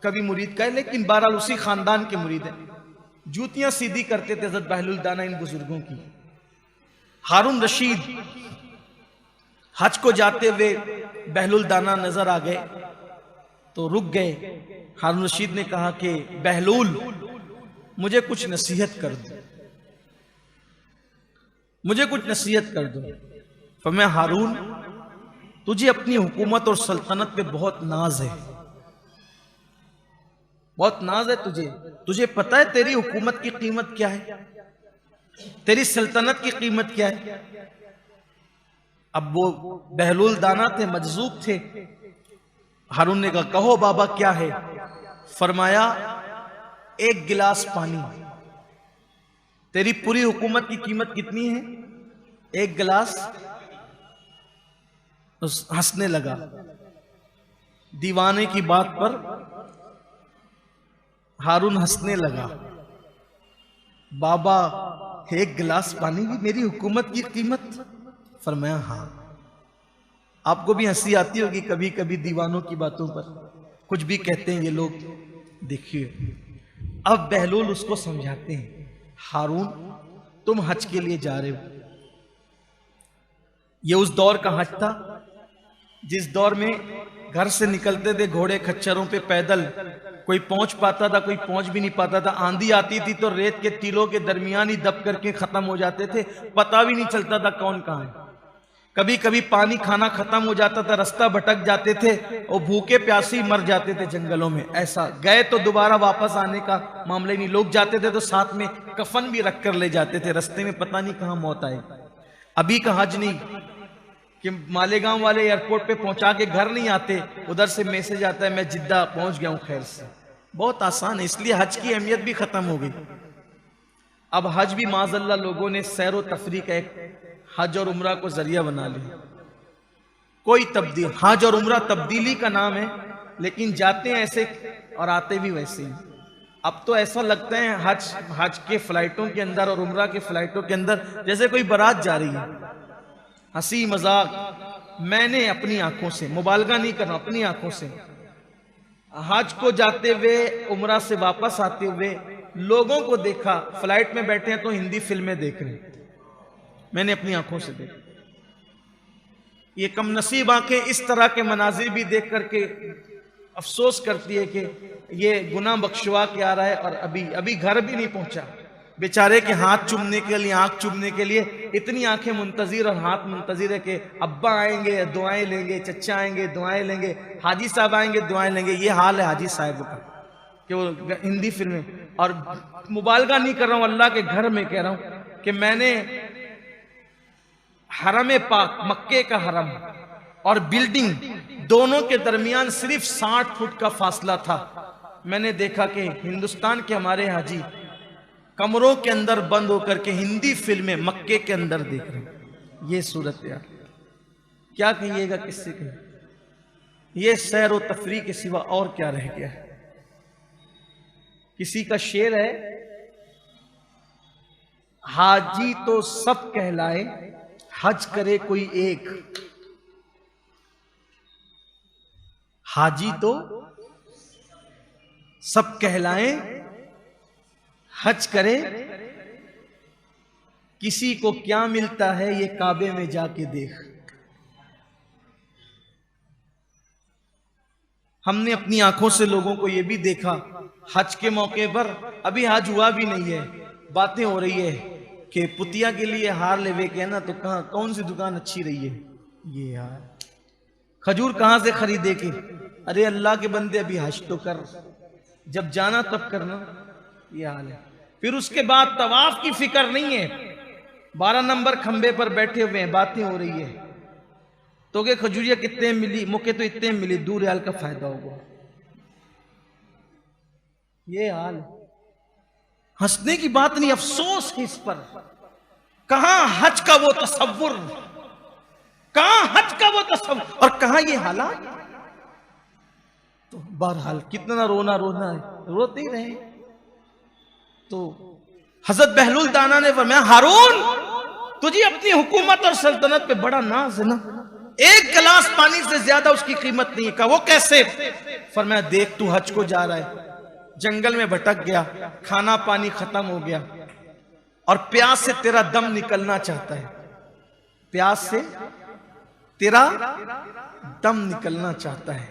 [SPEAKER 1] कभी मुरीद कहे, लेकिन बहरहाल उसी खानदान के मुरीद हैं। जूतियां सीधी करते थे हज़रत बहलुल दाना इन बुजुर्गों की। हारून रशीद हज को जाते हुए बहलुल दाना नजर आ गए तो रुक गए। हारून रशीद ने कहा कि बहलुल, मुझे कुछ नसीहत कर दो, मुझे कुछ नसीहत कर दो। फरमाया, हारून, तुझे अपनी हुकूमत और सल्तनत पे बहुत नाज है, बहुत नाज है तुझे। तुझे पता है तेरी हुकूमत की कीमत क्या है, तेरी सल्तनत की कीमत क्या है? अब वो बहलूल दाना थे, मजजूब थे। हारून ने कहा कहो बाबा क्या है? फरमाया एक गिलास पानी। तेरी पूरी हुकूमत की कीमत कितनी है? एक गिलास। हंसने लगा। दीवाने की बात पर हारून हंसने लगा। बाबा एक गिलास पानी की मेरी हुकूमत की कीमत? फरमाया हाँ। आपको भी हंसी आती होगी कभी कभी दीवानों की बातों पर, कुछ भी कहते हैं ये लोग। देखिए अब बहलूल उसको समझाते हैं, हारून तुम हज के लिए जा रहे हो। ये उस दौर का हज था जिस दौर में घर से निकलते थे घोड़े खच्चरों पे पैदल, कोई पहुंच पाता था, कोई पहुंच भी नहीं पाता था। आंधी आती थी तो रेत के टीलों के दरमियान ही दब करके खत्म हो जाते थे, पता भी नहीं चलता था कौन कहां है। कभी कभी पानी खाना खत्म हो जाता था, रास्ता भटक जाते थे और भूखे प्यासी मर जाते थे जंगलों में। ऐसा गए तो दोबारा वापस आने का मामला ही नहीं। लोग जाते थे तो साथ में कफन भी रख कर ले जाते थे, रास्ते में पता नहीं कहां मौत आए। अभी का हज नहीं कि मालेगांव वाले एयरपोर्ट पे पहुंचा के घर नहीं आते, उधर से मैसेज आता है मैं जिद्दा पहुंच गया हूं खैर से। बहुत आसान है, इसलिए हज की अहमियत भी खत्म हो गई। अब हज भी माज़अल्लाह लोगों ने सैर व तफरीह का एक हज और उम्रा को जरिया बना लिया। कोई तब्दील, हज और उम्रा तब्दीली का नाम है, लेकिन जाते हैं ऐसे और आते भी वैसे ही। अब तो ऐसा लगता है हज के फ्लाइटों के अंदर और उम्रा के फ्लाइटों के अंदर जैसे कोई बारात जा रही है। हंसी मजाक। मैंने अपनी आंखों से, मुबालगा नहीं कर रहा, अपनी आंखों से हज को जाते हुए, उम्रा से वापस आते हुए लोगों को देखा। फ्लाइट में बैठे हैं तो हिंदी फिल्में देख रहे हैं, मैंने अपनी आंखों से देखा। ये कम नसीब आंखें इस तरह के मनाजिर भी देख करके अफसोस करती है कि ये गुनाह बख्शवा के आ रहा है और अभी घर भी नहीं पहुंचा। बेचारे के हाथ चूमने के लिए, आंख चूमने के लिए इतनी आंखें मुंतजिर और हाथ मुंतजिर है कि अब्बा आएंगे दुआएं लेंगे, चचा आएंगे दुआएं लेंगे, हाजी साहब आएंगे दुआएं लेंगे। ये हाल है हाजी साहब का कि वो हिंदी फिल्में। और मुबालगा नहीं कर रहा हूं, अल्लाह के घर में कह रहा हूं कि मैंने हरम पाक, मक्के का हरम और बिल्डिंग दोनों के दरमियान सिर्फ 60 फुट का फासला था। मैंने देखा कि हिंदुस्तान के हमारे हाजी कमरों के अंदर बंद होकर के हिंदी फिल्में मक्के के अंदर देख रहे हैं। ये सूरत यार, क्या कहिएगा, किससे कहिए? ये सैर व तफरीह के सिवा और क्या रह गया है? किसी का शेर है, हाजी तो सब कहलाए हज करे कोई एक। हाजी तो सब कहलाए हज करे, किसी को क्या मिलता है ये काबे में जाके देख। हमने अपनी आंखों से लोगों को यह भी देखा हज के मौके पर, अभी हज हुआ भी नहीं है, बातें हो रही है कि पुतिया के लिए हार लेवे के ना, तो कहां कौन सी दुकान अच्छी रही है? ये यार खजूर कहां से खरीदे के? अरे अल्लाह के बंदे अभी हज तो कर, जब जाना तब करना। ये हाल है। फिर उसके बाद तवाफ की फिक्र नहीं है, 12 नंबर खंबे पर बैठे हुए हैं, बातें हो रही है तो के खजूरिया कितने मिली, मुके तो इतने मिली, 2 रियाल का फायदा होगा। ये हाल। हंसने की बात नहीं, अफसोस है इस पर। कहां हज का वो तसव्वुर, कहां हज का वो तसव्वुर और कहां ये हालात। तो बहरहाल कितना रोना रोना है, रोते ही रहे। तो हजरत बहलूल दाना ने फरमाया, हारून तुझे अपनी हुकूमत और सल्तनत पे बड़ा नाज है ना, एक गिलास पानी से ज्यादा उसकी कीमत नहीं है। कहा वो कैसे? फरमाया देख तू हज को जा रहा है, जंगल में भटक गया, खाना पानी खत्म हो गया और प्यास से तेरा दम निकलना चाहता है, प्यास से तेरा दम निकलना चाहता है,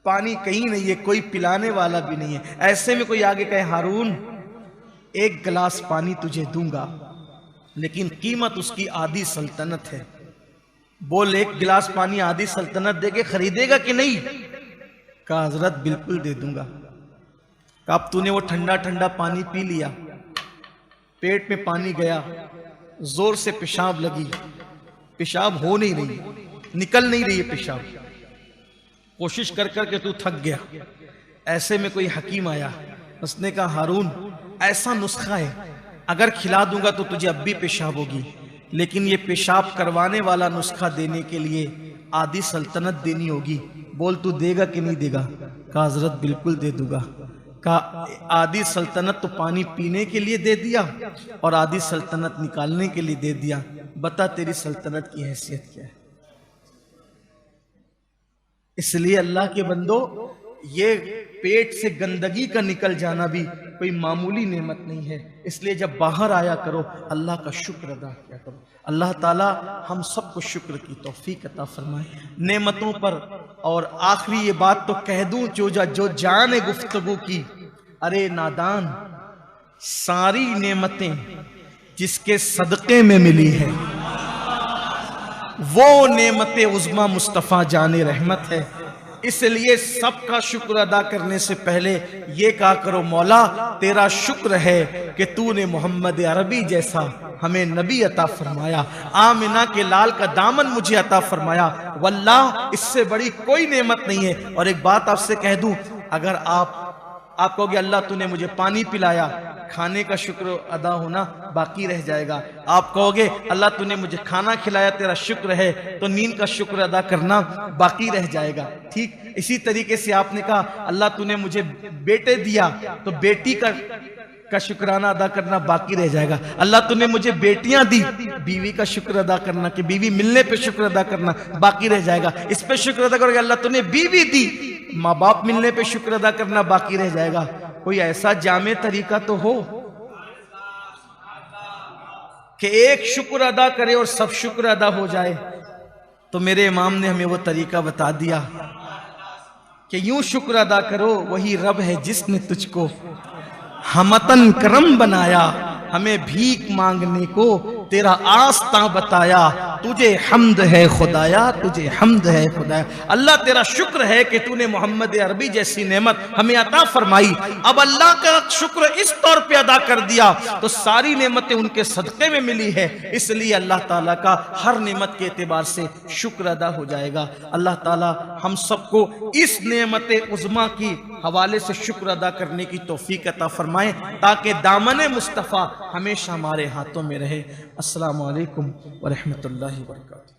[SPEAKER 1] पानी कहीं नहीं है, कोई पिलाने वाला भी नहीं है। ऐसे में कोई आगे कहे हारून एक गिलास पानी तुझे दूंगा, लेकिन कीमत उसकी आधी सल्तनत है। बोल एक गिलास पानी आधी सल्तनत देके खरीदेगा कि नहीं? कहा हजरत बिल्कुल दे दूंगा। अब तूने वो ठंडा ठंडा पानी पी लिया, पेट में पानी गया, जोर से पेशाब लगी, पेशाब हो नहीं रही, निकल नहीं रही है पेशाब, कोशिश कर कर के तू थक गया। ऐसे में कोई हकीम आया, उसने कहा हारून ऐसा नुस्खा है, अगर खिला दूंगा तो तुझे अब भी पेशाब होगी, लेकिन ये पेशाब करवाने वाला नुस्खा देने के लिए आधी सल्तनत देनी होगी, बोल तू देगा कि नहीं देगा? कहा हजरत बिल्कुल दे दूंगा। कहा आधी सल्तनत तो पानी पीने के लिए दे दिया और आधी सल्तनत निकालने के लिए दे दिया, बता तेरी सल्तनत की हैसियत क्या है? इसलिए अल्लाह के बंदो, ये पेट से गंदगी का निकल जाना भी कोई मामूली नेमत नहीं है। इसलिए जब बाहर आया करो अल्लाह का शुक्र अदा किया करो। अल्लाह ताला हम सबको शुक्र की तौफीक अता फरमाए नेमतों पर। और आखिरी ये बात तो कह दूं जो जाने गुफ्तगू की, अरे नादान, सारी नेमतें जिसके सदक़े में मिली है वो नेमत उज़्मा मुस्तफ़ा जाने रहमत है। इसलिए सबका शुक्र अदा करने से पहले ये कहा करो, मौला तेरा शुक्र है कि तूने मोहम्मद अरबी जैसा हमें नबी अता फरमाया, आमिना के लाल का दामन मुझे अता फरमाया। वल्लाह इससे बड़ी कोई नेमत नहीं है। और एक बात आपसे कह दूं, अगर आप कहोगे अल्लाह तूने मुझे पानी पिलाया, खाने का शुक्र अदा होना बाकी रह जाएगा। आप कहोगे अल्लाह तूने मुझे खाना खिलाया, तेरा शुक्र है, तो नींद का शुक्र अदा करना बाकी रह जाएगा। ठीक इसी तरीके से आपने कहा अल्लाह तूने मुझे बेटे दिया, तो बेटी का शुक्राना अदा करना बाकी रह जाएगा। अल्लाह तूने मुझे बेटियां दी, बीवी का शुक्र अदा करना, कि बीवी मिलने पे शुक्र अदा करना बाकी रह जाएगा। इस पे शुक्र अदा करोगे, अल्लाह तूने बीवी दी, माँ बाप मिलने पे शुक्र अदा करना बाकी रह जाएगा। कोई ऐसा जामे तरीका तो हो कि एक शुक्र अदा करे और सब शुक्र अदा हो जाए। तो मेरे इमाम ने हमें वो तरीका बता दिया कि यूं शुक्र अदा करो, वही रब है जिसने तुझको हमतन करम बनाया, हमें भीख मांगने को तेरा आस्ता बताया। तुझे हम्द है खुदाया, तुझे हम्द है खुदाया। अल्लाह तेरा शुक्र है कि तूने मोहम्मद अरबी जैसी नेमत हमें अता फरमाई। अब अल्लाह का शुक्र इस तौर पे अदा कर दिया तो सारी नेमतें उनके सदक़े में मिली है, इसलिए अल्लाह ताला का हर नेमत के एतबार से शुक्र अदा हो जाएगा। अल्लाह ताला हम सबको इस नेमत उज़्मा की हवाले से शुक्र अदा करने की तौफीक अता फरमाए, ताकि दामन मुस्तफ़ा हमेशा हमारे हाथों में रहे। अस्सलामु अलैकुम व रहमतुल्लाहि व बरकातुहू।